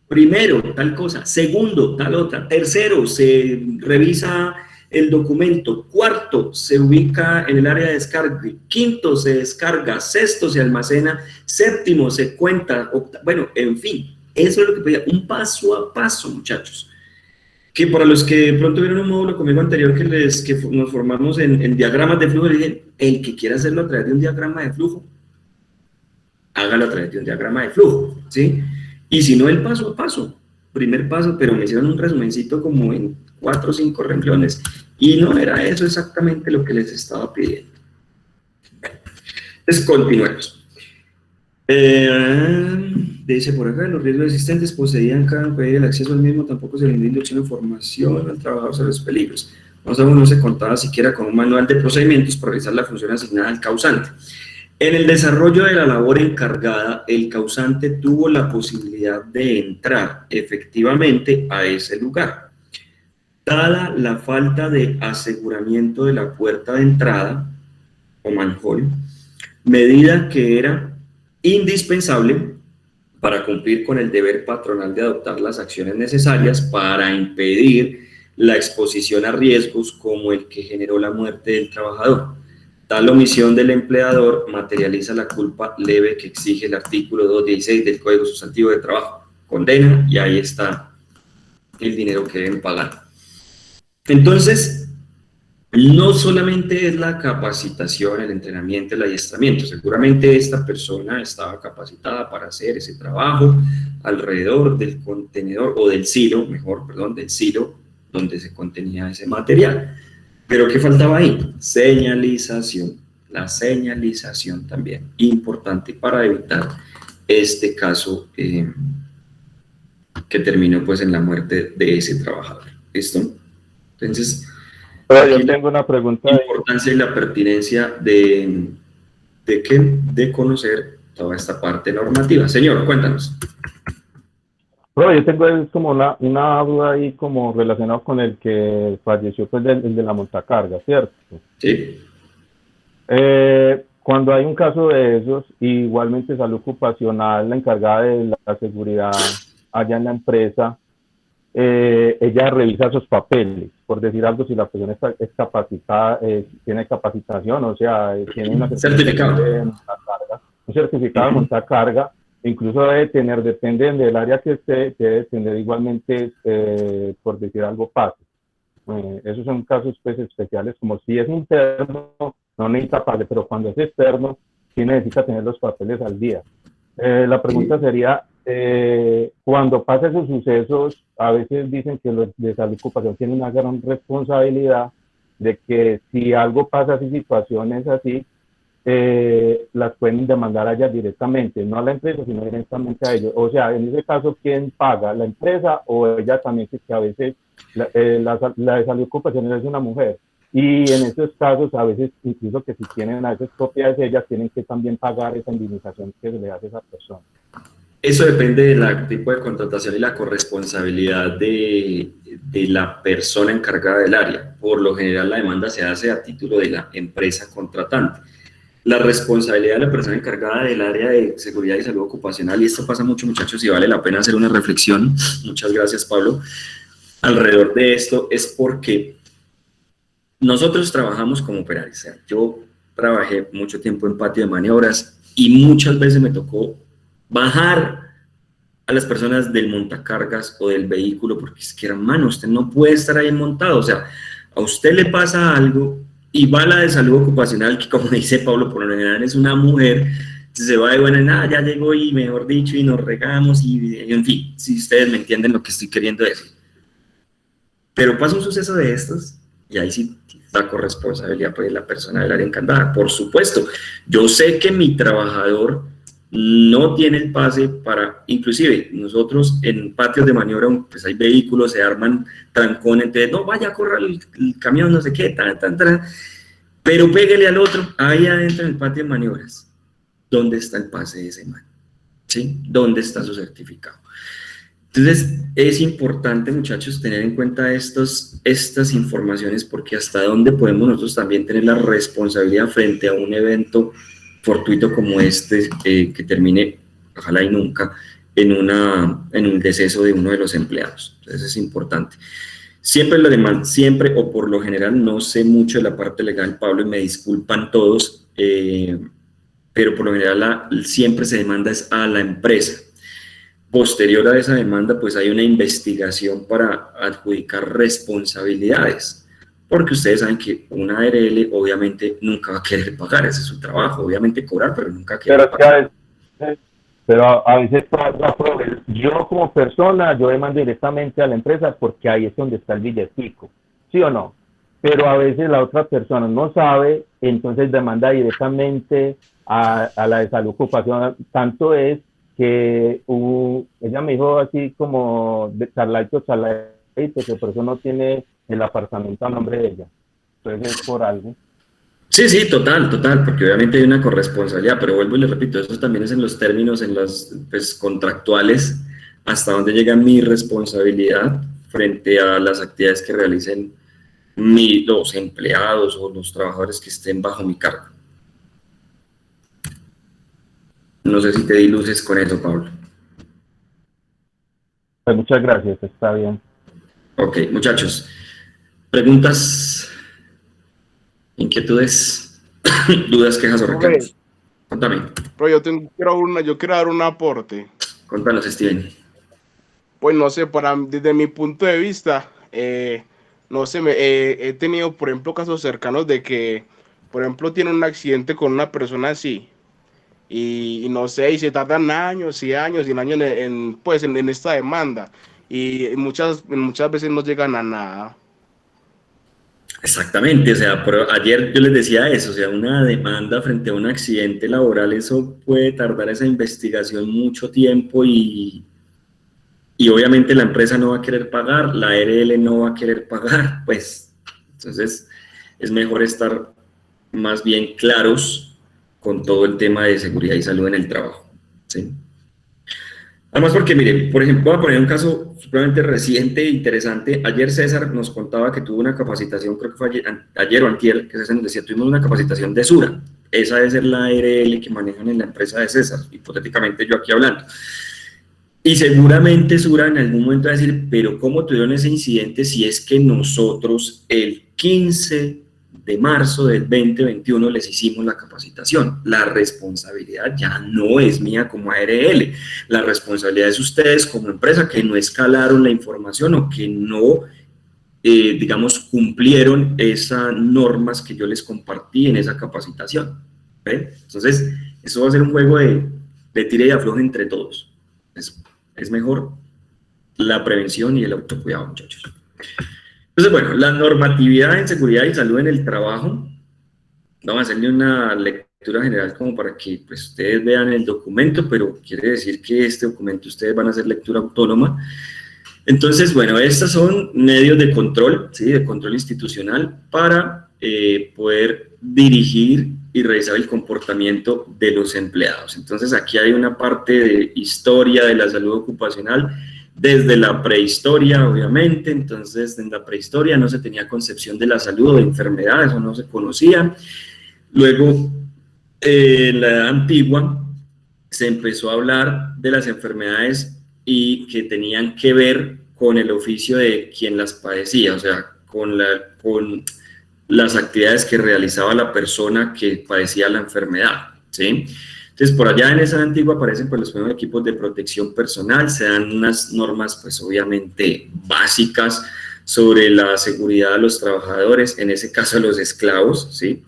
Primero, tal cosa. Segundo, tal otra. Tercero, se revisa el documento. Cuarto, se ubica en el área de descarga. Quinto, se descarga. Sexto, se almacena. Séptimo, se cuenta. Bueno, en fin, eso es lo que pedía. Un paso a paso, muchachos. Que para los que de pronto vieron un módulo conmigo anterior que nos formamos en diagramas de flujo, les dije, el que quiera hacerlo a través de un diagrama de flujo, hágalo a través de un diagrama de flujo, ¿sí? Y si no, el paso a paso, primer paso, pero me hicieron un resumencito como en 4 o 5 renglones, y no era eso exactamente lo que les estaba pidiendo. Entonces, continuemos. Dice por acá, los riesgos existentes poseían cada impedir el acceso al mismo, tampoco se brindó inducción o formación al trabajador sobre los peligros. Más aún no se contaba siquiera con un manual de procedimientos para realizar la función asignada al causante. En el desarrollo de la labor encargada, el causante tuvo la posibilidad de entrar efectivamente a ese lugar. Dada la falta de aseguramiento de la puerta de entrada, o manhole, medida que era indispensable para cumplir con el deber patronal de adoptar las acciones necesarias para impedir la exposición a riesgos como el que generó la muerte del trabajador. Tal omisión del empleador materializa la culpa leve que exige el artículo 216 del Código Sustantivo de Trabajo. Condena y ahí está el dinero que deben pagar. Entonces, no solamente es la capacitación, el entrenamiento, el adiestramiento. Seguramente esta persona estaba capacitada para hacer ese trabajo alrededor del contenedor, o del silo, mejor, perdón, del silo donde se contenía ese material. Pero ¿qué faltaba ahí? Señalización. La señalización también, importante para evitar este caso que terminó pues en la muerte de ese trabajador. ¿Listo? Entonces, yo tengo una pregunta. La importancia y la pertinencia de conocer toda esta parte normativa. Señor, cuéntanos. Pero yo tengo es como una duda ahí como relacionado con el que falleció, pues el de la montacarga, ¿cierto? Sí. Cuando hay un caso de esos, igualmente Salud Ocupacional, la encargada de la seguridad allá en la empresa, ella revisa esos papeles, por decir algo, si la persona es capacitada, tiene capacitación, o sea, tiene una certificado de montacarga, un certificado de montacarga, incluso debe tener, depende del área que esté, debe tener igualmente, por decir algo, pase. Esos son casos pues, especiales, como si es interno, no necesita pase, pero cuando es externo, sí necesita tener los papeles al día. La pregunta sería, cuando pasan esos sucesos, a veces dicen que los de salud ocupacional tienen una gran responsabilidad de que si algo pasa así, situaciones así, las pueden demandar a ellas directamente, no a la empresa, sino directamente a ellos. O sea, en ese caso, ¿quién paga? ¿La empresa o ella también? Que a veces la de salud ocupacional es una mujer. Y en esos casos, a veces, incluso que si tienen a veces propiedades, ellas tienen que también pagar esa indemnización que se le hace a esa persona. Eso depende del tipo de contratación y la corresponsabilidad de la persona encargada del área. Por lo general, la demanda se hace a título de la empresa contratante. La responsabilidad de la persona encargada del área de seguridad y salud ocupacional, y esto pasa mucho, muchachos, y vale la pena hacer una reflexión, muchas gracias, Pablo, alrededor de esto, es porque nosotros trabajamos como operarios. O sea, yo trabajé mucho tiempo en patio de maniobras y muchas veces me tocó bajar a las personas del montacargas o del vehículo, porque es que, hermano, usted no puede estar ahí montado. O sea, a usted le pasa algo y va a la de salud ocupacional, que como dice Pablo, por lo general es una mujer, se va de buena nada, ya llegó y mejor dicho, y nos regamos, y en fin, si ustedes me entienden lo que estoy queriendo decir. Pero pasa un suceso de estos, y ahí sí la corresponsabilidad pues, de la persona del área encargada. Por supuesto, yo sé que mi trabajador no tiene el pase para, inclusive nosotros en patios de maniobra, pues hay vehículos, se arman trancones, entonces no, vaya, corra el camión, no sé qué, pero pégale al otro, ahí adentro en el patio de maniobras. ¿Dónde está el pase de ese man? ¿Sí? ¿Dónde está su certificado? Entonces, es importante, muchachos, tener en cuenta estas informaciones, porque hasta dónde podemos nosotros también tener la responsabilidad frente a un evento fortuito como este, que termine, ojalá y nunca, en un deceso de uno de los empleados. Entonces, es importante. Siempre siempre o por lo general, no sé mucho de la parte legal, Pablo, y me disculpan todos, pero por lo general siempre se demanda es a la empresa. Posterior a esa demanda, pues hay una investigación para adjudicar responsabilidades, porque ustedes saben que una ARL obviamente nunca va a querer pagar, ese es su trabajo, obviamente cobrar, pero nunca va a querer pagar. Pero a veces yo como persona, yo demando directamente a la empresa porque ahí es donde está el billetico, ¿sí o no? Pero a veces la otra persona no sabe, entonces demanda directamente a la de salud ocupacional. Tanto es que ella me dijo así como de charladito, que por eso no tiene el apartamento a nombre de ella. Entonces es por algo. Sí, sí, total, porque obviamente hay una corresponsabilidad, pero vuelvo y le repito, eso también es en los términos, en los pues, contractuales, hasta dónde llega mi responsabilidad frente a las actividades que realicen los empleados o los trabajadores que estén bajo mi cargo. No sé si te di luces con eso, Pablo. Pues muchas gracias, está bien. Ok, muchachos, preguntas, inquietudes, dudas, quejas o reclamos. Contame. Pero yo quiero dar un aporte. Contanos, Steven. Pues no sé, desde mi punto de vista, no sé, he tenido, por ejemplo, casos cercanos de que, por ejemplo, tienen un accidente con una persona así, y no sé, y se tardan años y años en esta demanda, y muchas veces no llegan a nada. Exactamente, o sea, ayer yo les decía eso, o sea, una demanda frente a un accidente laboral, eso puede tardar esa investigación mucho tiempo y obviamente la empresa no va a querer pagar, la ARL no va a querer pagar, pues, entonces es mejor estar más bien claros con todo el tema de seguridad y salud en el trabajo, ¿sí? Además porque, mire, por ejemplo, voy a poner un caso supremamente reciente e interesante. Ayer César nos contaba que tuvo una capacitación, creo que fue ayer o antier, que César nos decía, tuvimos una capacitación de Sura. Esa debe ser la ARL que manejan en la empresa de César, hipotéticamente yo aquí hablando. Y seguramente Sura en algún momento va a decir, pero ¿cómo tuvieron ese incidente si es que nosotros el 15 de marzo del 2021 les hicimos la capacitación? La responsabilidad ya no es mía como ARL, la responsabilidad es de ustedes como empresa que no escalaron la información o que no, digamos, cumplieron esas normas que yo les compartí en esa capacitación. ¿Ve? Entonces, eso va a ser un juego de tira y afloje entre todos. Es mejor la prevención y el autocuidado, muchachos. Entonces, bueno, la normatividad en seguridad y salud en el trabajo, vamos a hacerle una lectura general como para que pues, ustedes vean el documento, pero quiere decir que este documento ustedes van a hacer lectura autónoma. Entonces, bueno, estos son medios de control, ¿sí? De control institucional para poder dirigir y revisar el comportamiento de los empleados. Entonces, aquí hay una parte de historia de la salud ocupacional, desde la prehistoria, obviamente. Entonces, en la prehistoria no se tenía concepción de la salud o de enfermedades, o no se conocía. Luego, en la edad antigua, se empezó a hablar de las enfermedades y que tenían que ver con el oficio de quien las padecía, o sea, con las actividades que realizaba la persona que padecía la enfermedad, ¿sí? Entonces, por allá en esa antigua aparecen pues, los primeros equipos de protección personal, se dan unas normas, pues obviamente básicas sobre la seguridad de los trabajadores, en ese caso los esclavos, ¿sí?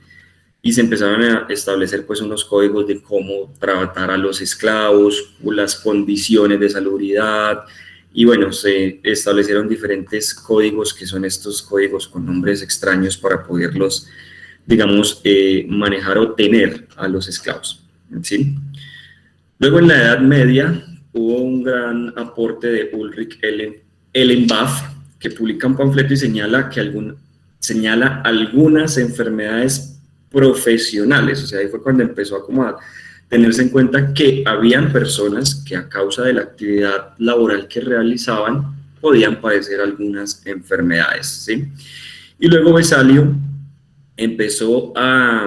Y se empezaron a establecer pues unos códigos de cómo tratar a los esclavos, las condiciones de salubridad, y bueno, se establecieron diferentes códigos que son estos códigos con nombres extraños para poderlos, digamos, manejar o tener a los esclavos, ¿sí? Luego en la Edad Media hubo un gran aporte de Ulrich Ellenbach, que publica un panfleto y señala algunas enfermedades profesionales, o sea, ahí fue cuando empezó a tenerse en cuenta que habían personas que a causa de la actividad laboral que realizaban podían padecer algunas enfermedades, ¿sí? Y luego Vesalio empezó a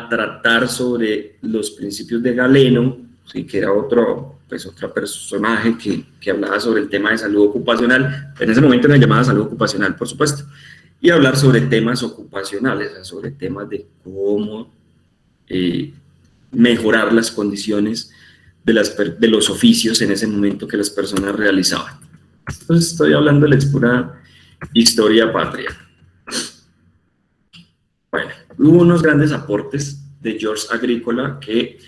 tratar sobre los principios de Galeno, ¿sí? Que era otro personaje que hablaba sobre el tema de salud ocupacional. En ese momento no se llamaba salud ocupacional, por supuesto, y hablar sobre temas ocupacionales, sobre temas de cómo mejorar las condiciones de los oficios en ese momento que las personas realizaban. Entonces estoy hablando de la pura historia patria. Bueno, hubo unos grandes aportes de George Agrícola que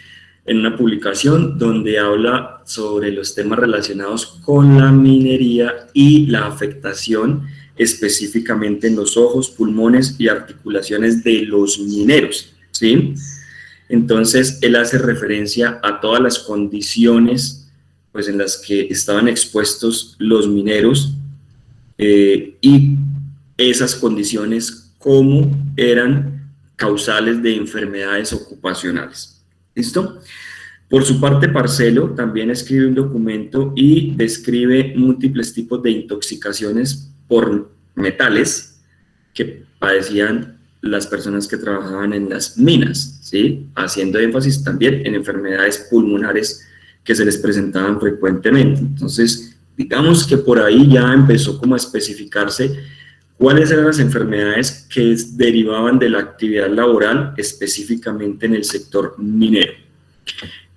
en una publicación donde habla sobre los temas relacionados con la minería y la afectación específicamente en los ojos, pulmones y articulaciones de los mineros, ¿sí? Entonces, él hace referencia a todas las condiciones pues, en las que estaban expuestos los mineros y esas condiciones cómo eran causales de enfermedades ocupacionales. ¿Listo? Por su parte, Parcelo también escribe un documento y describe múltiples tipos de intoxicaciones por metales que padecían las personas que trabajaban en las minas, ¿sí? Haciendo énfasis también en enfermedades pulmonares que se les presentaban frecuentemente. Entonces, digamos que por ahí ya empezó como a especificarse cuáles eran las enfermedades que derivaban de la actividad laboral, específicamente en el sector minero.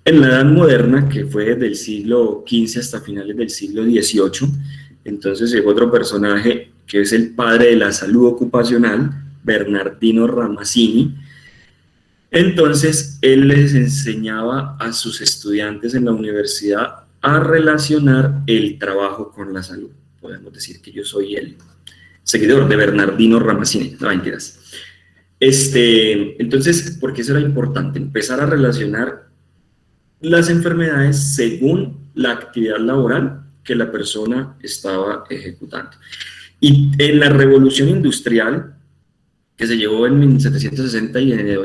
En la Edad Moderna, que fue desde el siglo XV hasta finales del siglo XVIII, entonces llegó otro personaje que es el padre de la salud ocupacional, Bernardino Ramazzini. Entonces, él les enseñaba a sus estudiantes en la universidad a relacionar el trabajo con la salud. Podemos decir que yo soy el seguidor de Bernardino Ramazzini, no mentiras. Entonces, ¿por qué eso era importante? Empezar a relacionar las enfermedades según la actividad laboral que la persona estaba ejecutando. Y en la Revolución Industrial, que se llevó en 1760 y en el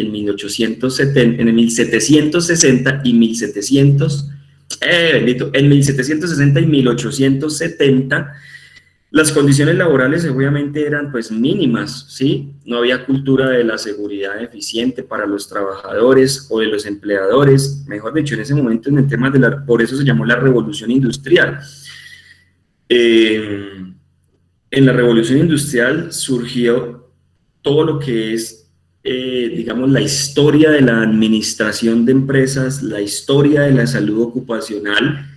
1760 y 1700, bendito, en 1760 y 1870, las condiciones laborales obviamente eran pues mínimas, ¿sí? No había cultura de la seguridad eficiente para los trabajadores o de los empleadores, mejor dicho, en ese momento en el tema de por eso se llamó la revolución industrial. En la revolución industrial surgió todo lo que es, digamos, la historia de la administración de empresas, la historia de la salud ocupacional.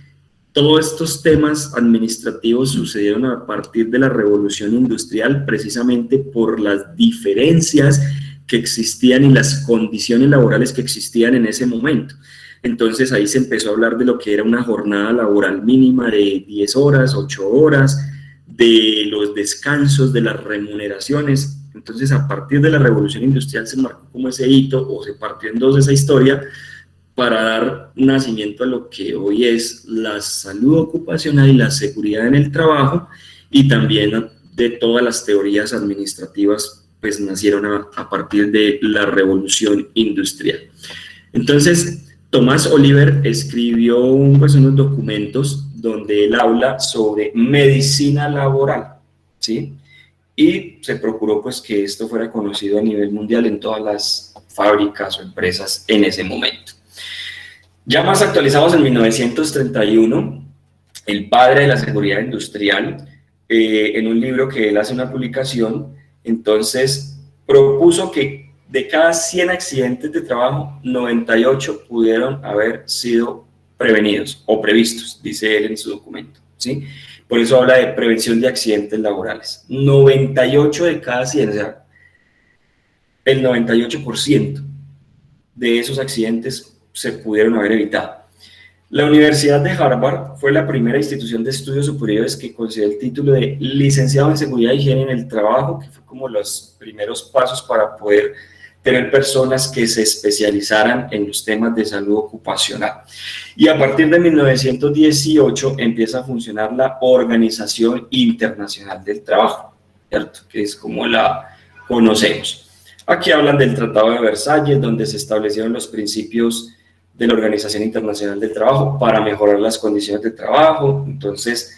Todos estos temas administrativos sucedieron a partir de la revolución industrial, precisamente por las diferencias que existían y las condiciones laborales que existían en ese momento. Entonces ahí se empezó a hablar de lo que era una jornada laboral mínima de 10 horas, 8 horas, de los descansos, de las remuneraciones. Entonces a partir de la revolución industrial se marcó como ese hito, o se partió en dos esa historia, para dar nacimiento a lo que hoy es la salud ocupacional y la seguridad en el trabajo, y también de todas las teorías administrativas pues nacieron a partir de la revolución industrial. Entonces Tomás Oliver escribió pues unos documentos donde él habla sobre medicina laboral, ¿sí? Y se procuró pues que esto fuera conocido a nivel mundial en todas las fábricas o empresas en ese momento. Ya más actualizados en 1931, el padre de la seguridad industrial, en un libro que él hace una publicación, entonces propuso que de cada 100 accidentes de trabajo, 98 pudieron haber sido prevenidos o previstos, dice él en su documento, ¿sí? Por eso habla de prevención de accidentes laborales. 98 de cada 100, o sea, el 98% de esos accidentes se pudieron haber evitado. La Universidad de Harvard fue la primera institución de estudios superiores que concedió el título de licenciado en seguridad e higiene en el trabajo, que fue como los primeros pasos para poder tener personas que se especializaran en los temas de salud ocupacional. Y a partir de 1918 empieza a funcionar la Organización Internacional del Trabajo, ¿cierto? Que es como la conocemos. Aquí hablan del Tratado de Versalles, donde se establecieron los principios de la Organización Internacional del Trabajo para mejorar las condiciones de trabajo. Entonces,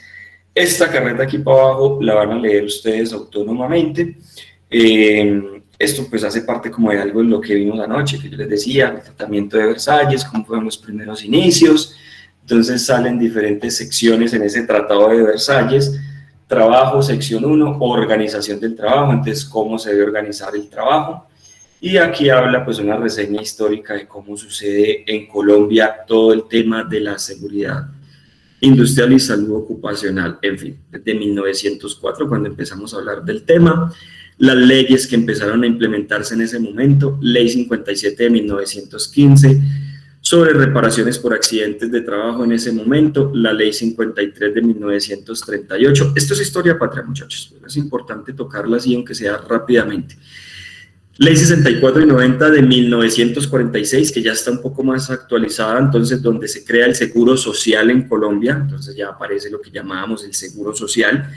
esta carreta aquí para abajo la van a leer ustedes autónomamente. Esto pues hace parte como de algo en lo que vimos anoche, que yo les decía, el tratamiento de Versalles, cómo fueron los primeros inicios. Entonces salen diferentes secciones en ese Tratado de Versalles. Trabajo, sección 1, organización del trabajo, entonces cómo se debe organizar el trabajo. Y aquí habla pues una reseña histórica de cómo sucede en Colombia todo el tema de la seguridad industrial y salud ocupacional, en fin, desde 1904 cuando empezamos a hablar del tema, las leyes que empezaron a implementarse en ese momento, Ley 57 de 1915, sobre reparaciones por accidentes de trabajo en ese momento, la Ley 53 de 1938, esto es historia patria, muchachos, es importante tocarla así aunque sea rápidamente. Ley 64 y 90 de 1946, que ya está un poco más actualizada, entonces donde se crea el seguro social en Colombia, entonces ya aparece lo que llamábamos el seguro social,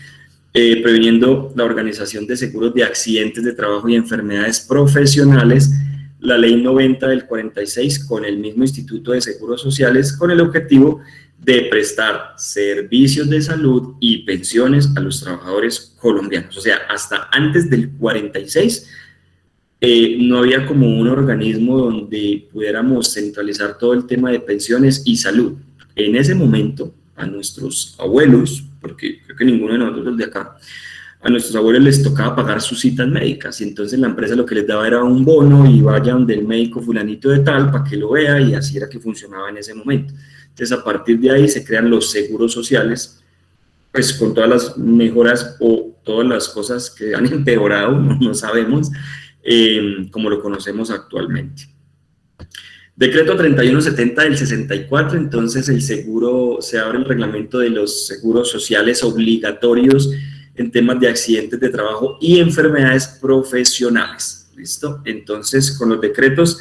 previniendo la organización de seguros de accidentes de trabajo y enfermedades profesionales, la Ley 90 del 46 con el mismo Instituto de Seguros Sociales con el objetivo de prestar servicios de salud y pensiones a los trabajadores colombianos, o sea, hasta antes del 46, no había como un organismo donde pudiéramos centralizar todo el tema de pensiones y salud. En ese momento, a nuestros abuelos, porque creo que ninguno de nosotros de acá, a nuestros abuelos les tocaba pagar sus citas médicas, y entonces la empresa lo que les daba era un bono y vaya donde el médico fulanito de tal para que lo vea, y así era que funcionaba en ese momento. Entonces a partir de ahí se crean los seguros sociales, pues con todas las mejoras o todas las cosas que han empeorado, no sabemos, como lo conocemos actualmente. Decreto 3170 del 64, entonces el seguro, se abre el reglamento de los seguros sociales obligatorios en temas de accidentes de trabajo y enfermedades profesionales, ¿listo? Entonces con los decretos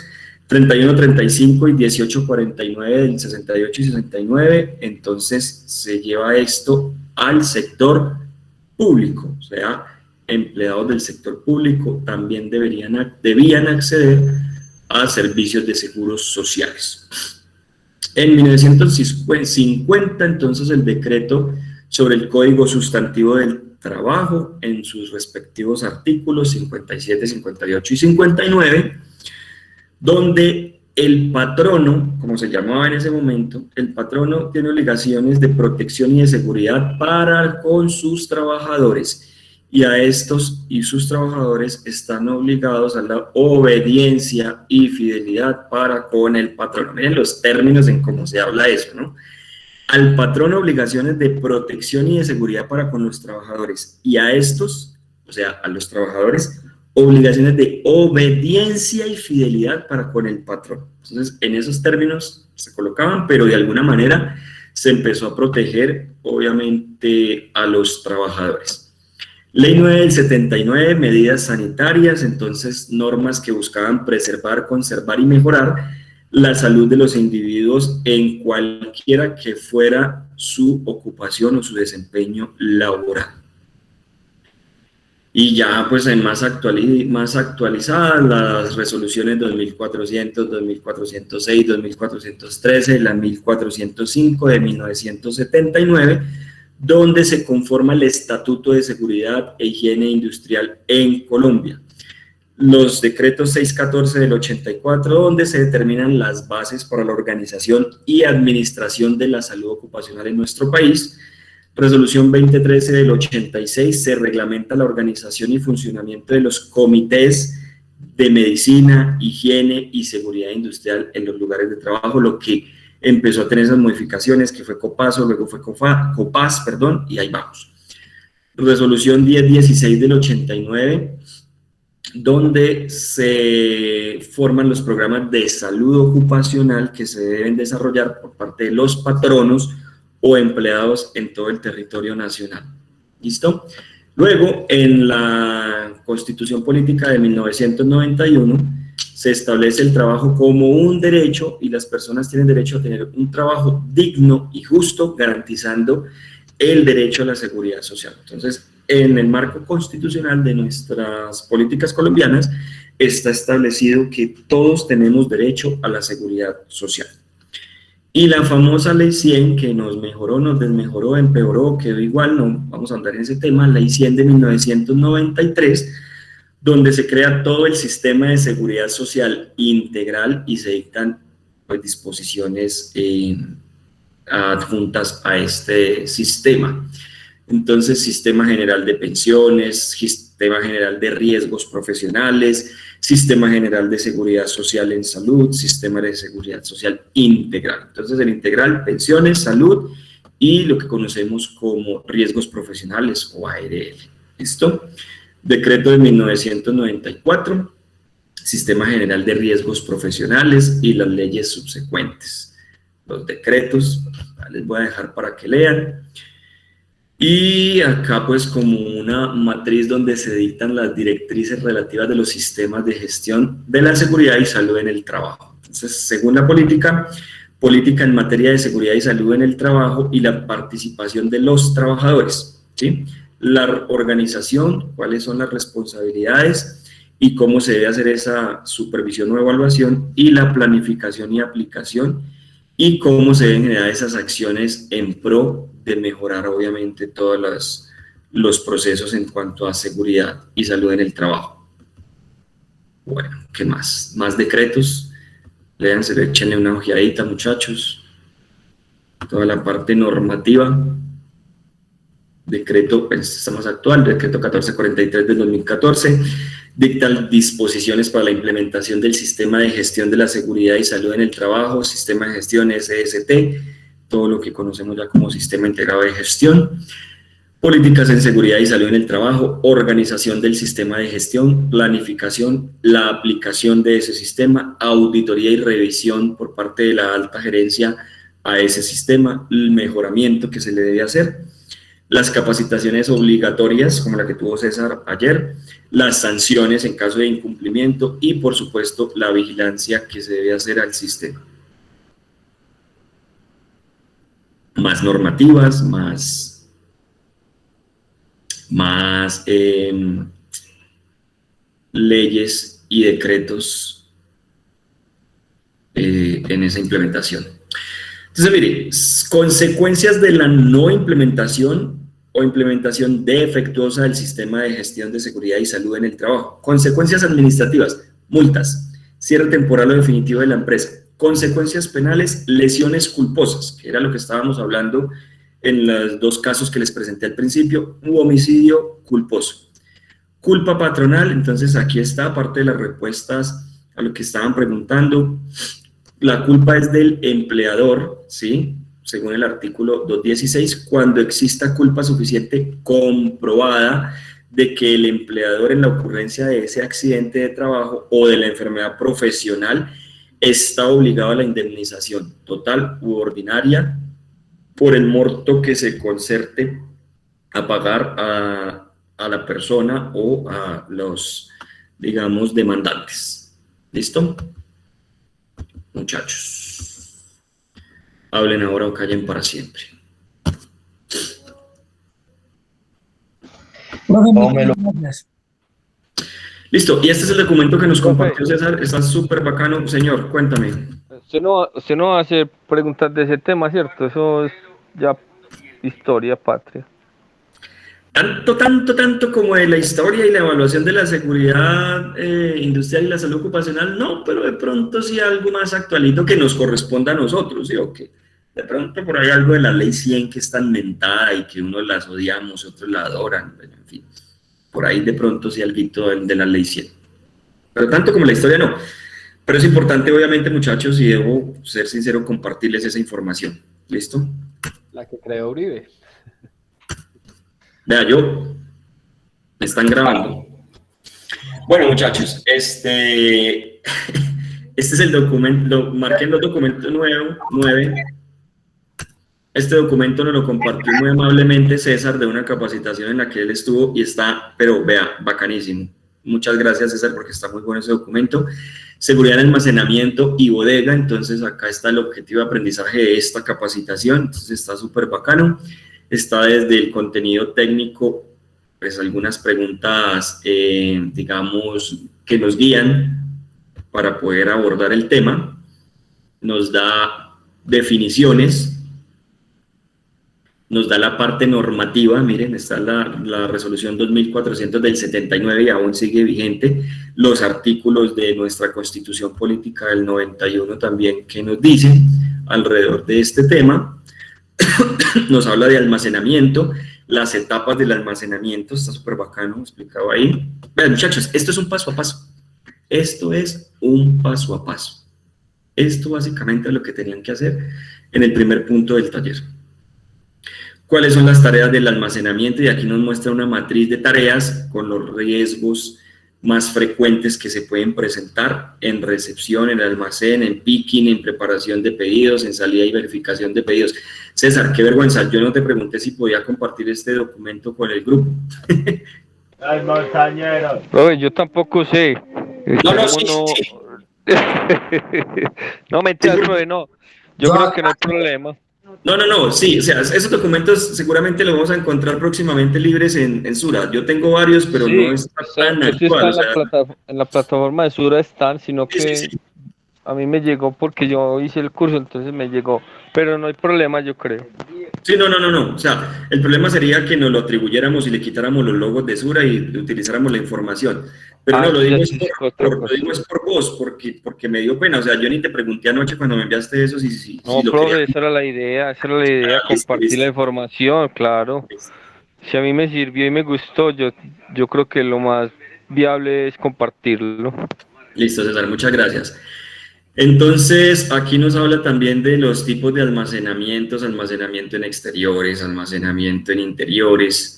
3135 y 1849 del 68 y 69, entonces se lleva esto al sector público, o sea, empleados del sector público también debían acceder a servicios de seguros sociales. En 1950, entonces, el decreto sobre el Código Sustantivo del Trabajo, en sus respectivos artículos 57, 58 y 59, donde el patrono, como se llamaba en ese momento, el patrono tiene obligaciones de protección y de seguridad para con sus trabajadores, y a estos y sus trabajadores están obligados a la obediencia y fidelidad para con el patrono. Miren los términos en cómo se habla eso, ¿no? Al patrono obligaciones de protección y de seguridad para con los trabajadores, y a estos, o sea, a los trabajadores, obligaciones de obediencia y fidelidad para con el patrón. Entonces, en esos términos se colocaban, pero de alguna manera se empezó a proteger, obviamente, a los trabajadores. Ley 9 del 79, medidas sanitarias, entonces normas que buscaban preservar, conservar y mejorar la salud de los individuos en cualquiera que fuera su ocupación o su desempeño laboral. Y ya pues en más actualizadas las resoluciones 2400, 2406, 2413 y la 1405 de 1979, donde se conforma el Estatuto de Seguridad e Higiene Industrial en Colombia. Los decretos 614 del 84, donde se determinan las bases para la organización y administración de la salud ocupacional en nuestro país. Resolución 2013 del 86, se reglamenta la organización y funcionamiento de los comités de medicina, higiene y seguridad industrial en los lugares de trabajo, lo que empezó a tener esas modificaciones, que fue COPASO, luego fue COPAS, perdón, y ahí vamos. Resolución 1016 del 89, donde se forman los programas de salud ocupacional que se deben desarrollar por parte de los patronos o empleados en todo el territorio nacional. ¿Listo? Luego, en la Constitución Política de 1991, se establece el trabajo como un derecho y las personas tienen derecho a tener un trabajo digno y justo, garantizando el derecho a la seguridad social. Entonces, en el marco constitucional de nuestras políticas colombianas está establecido que todos tenemos derecho a la seguridad social. Y la famosa Ley 100, que nos mejoró, nos desmejoró, empeoró, quedó igual, no vamos a andar en ese tema, Ley 100 de 1993, donde se crea todo el sistema de seguridad social integral y se dictan pues, disposiciones adjuntas a este sistema. Entonces, Sistema General de Pensiones, Sistema General de Riesgos Profesionales, Sistema General de Seguridad Social en Salud, Sistema de Seguridad Social Integral. Entonces, el integral, pensiones, salud y lo que conocemos como riesgos profesionales o ARL. ¿Listo? Decreto de 1994, Sistema General de Riesgos Profesionales y las leyes subsecuentes. Los decretos, les voy a dejar para que lean. Y acá pues como una matriz donde se dictan las directrices relativas de los sistemas de gestión de la seguridad y salud en el trabajo. Entonces, según la política en materia de seguridad y salud en el trabajo y la participación de los trabajadores, ¿sí? La organización, cuáles son las responsabilidades y cómo se debe hacer esa supervisión o evaluación, y la planificación y aplicación, y cómo se deben generar esas acciones en pro de mejorar obviamente todos los procesos en cuanto a seguridad y salud en el trabajo. Bueno, ¿qué más? Más decretos, léanse, échenle una ojeadita muchachos, toda la parte normativa. Decreto, pues, está más actual, decreto 1443 del 2014, dicta disposiciones para la implementación del sistema de gestión de la seguridad y salud en el trabajo, sistema de gestión SST, todo lo que conocemos ya como sistema integrado de gestión, políticas en seguridad y salud en el trabajo, organización del sistema de gestión, planificación, la aplicación de ese sistema, auditoría y revisión por parte de la alta gerencia a ese sistema, el mejoramiento que se le debe hacer, las capacitaciones obligatorias, como la que tuvo César ayer, las sanciones en caso de incumplimiento y, por supuesto, la vigilancia que se debe hacer al sistema. Más normativas, más leyes y decretos en esa implementación. Entonces, mire, consecuencias de la no implementación o implementación defectuosa del sistema de gestión de seguridad y salud en el trabajo. Consecuencias administrativas, multas, cierre temporal o definitivo de la empresa. Consecuencias penales, lesiones culposas, que era lo que estábamos hablando en los dos casos que les presenté al principio, u homicidio culposo. Culpa patronal, entonces aquí está, aparte de las respuestas a lo que estaban preguntando. La culpa es del empleador, ¿sí? Según el artículo 216, cuando exista culpa suficiente comprobada de que el empleador en la ocurrencia de ese accidente de trabajo o de la enfermedad profesional está obligado a la indemnización total u ordinaria por el monto que se concerte a pagar a la persona o a los, digamos, demandantes. ¿Listo? Muchachos, hablen ahora o callen para siempre. Listo, y este es el documento que nos compartió César, está súper bacano. Señor, cuéntame. Usted no va a hacer preguntas de ese tema, ¿cierto? Eso es ya historia patria. Tanto como de la historia y la evaluación de la seguridad industrial y la salud ocupacional, no, pero de pronto sí algo más actualito que nos corresponda a nosotros, ¿sí? O que de pronto por ahí algo de la ley 100 que está inventada y que unos las odiamos, otros la adoran, en fin, por ahí de pronto sí algo de la ley 100. Pero tanto como la historia no. Pero es importante, obviamente, muchachos, y debo ser sincero, compartirles esa información. ¿Listo? La que creó Uribe. Vea, me están grabando. Bueno, muchachos, este es el documento, marqué en los documentos 9. Este documento nos lo compartió muy amablemente César de una capacitación en la que él estuvo y está, pero vea, bacanísimo. Muchas gracias, César, porque está muy bueno ese documento. Seguridad en almacenamiento y bodega, entonces acá está el objetivo de aprendizaje de esta capacitación, entonces está súper bacano. Está desde el contenido técnico, pues algunas preguntas, digamos, que nos guían para poder abordar el tema. Nos da definiciones, nos da la parte normativa, miren, está la resolución 2400 del 79 y aún sigue vigente, los artículos de nuestra Constitución Política del 91 también que nos dicen alrededor de este tema. Nos habla de almacenamiento, las etapas del almacenamiento, está súper bacano, explicado ahí. Vean, muchachos, esto es un paso a paso. Esto es un paso a paso. Esto básicamente es lo que tenían que hacer en el primer punto del taller. ¿Cuáles son las tareas del almacenamiento? Y aquí nos muestra una matriz de tareas con los riesgos más frecuentes que se pueden presentar en recepción, en almacén, en picking, en preparación de pedidos, en salida y verificación de pedidos. César, qué vergüenza, yo no te pregunté si podía compartir este documento con el grupo. Ay, montañero. Yo tampoco sé. Sí. No, mentira, no. Yo creo que no hay problema. No, sí, o sea, esos documentos seguramente los vamos a encontrar próximamente libres en Sura. Yo tengo varios, pero sí, no está tan actual. En la plataforma de Sura están, sino que sí. A mí me llegó porque yo hice el curso, entonces me llegó, pero no hay problema, yo creo. Sí, no, o sea, el problema sería que nos lo atribuyéramos y le quitáramos los logos de Sura y utilizáramos la información. Pero no, lo digo es por vos, porque me dio pena, o sea, yo ni te pregunté anoche cuando me enviaste eso si no, lo profe, esa era la idea, compartir la información, claro. Si a mí me sirvió y me gustó, yo creo que lo más viable es compartirlo. Listo, César, muchas gracias. Entonces, aquí nos habla también de los tipos de almacenamientos, almacenamiento en exteriores, almacenamiento en interiores,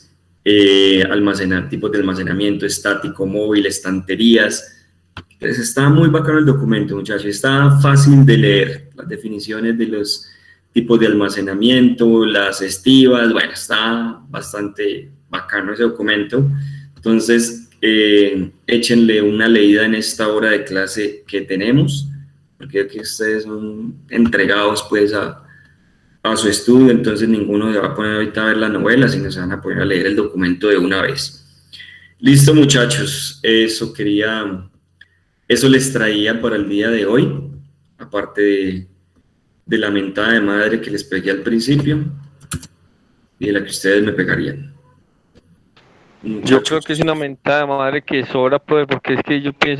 tipos de almacenamiento estático, móvil, estanterías. Entonces, está muy bacano el documento, muchachos, está fácil de leer, las definiciones de los tipos de almacenamiento, las estivas, bueno, está bastante bacano ese documento. Entonces, échenle una leída en esta hora de clase que tenemos, porque aquí ustedes son entregados pues a su estudio, entonces ninguno se va a poner ahorita a ver la novela, sino se van a poner a leer el documento de una vez. Listo, muchachos, eso les traía para el día de hoy, aparte de la mentada de madre que les pegué al principio y de la que ustedes me pegarían. Yo creo que es una mentada de madre que sobra, profe, porque es que yo pienso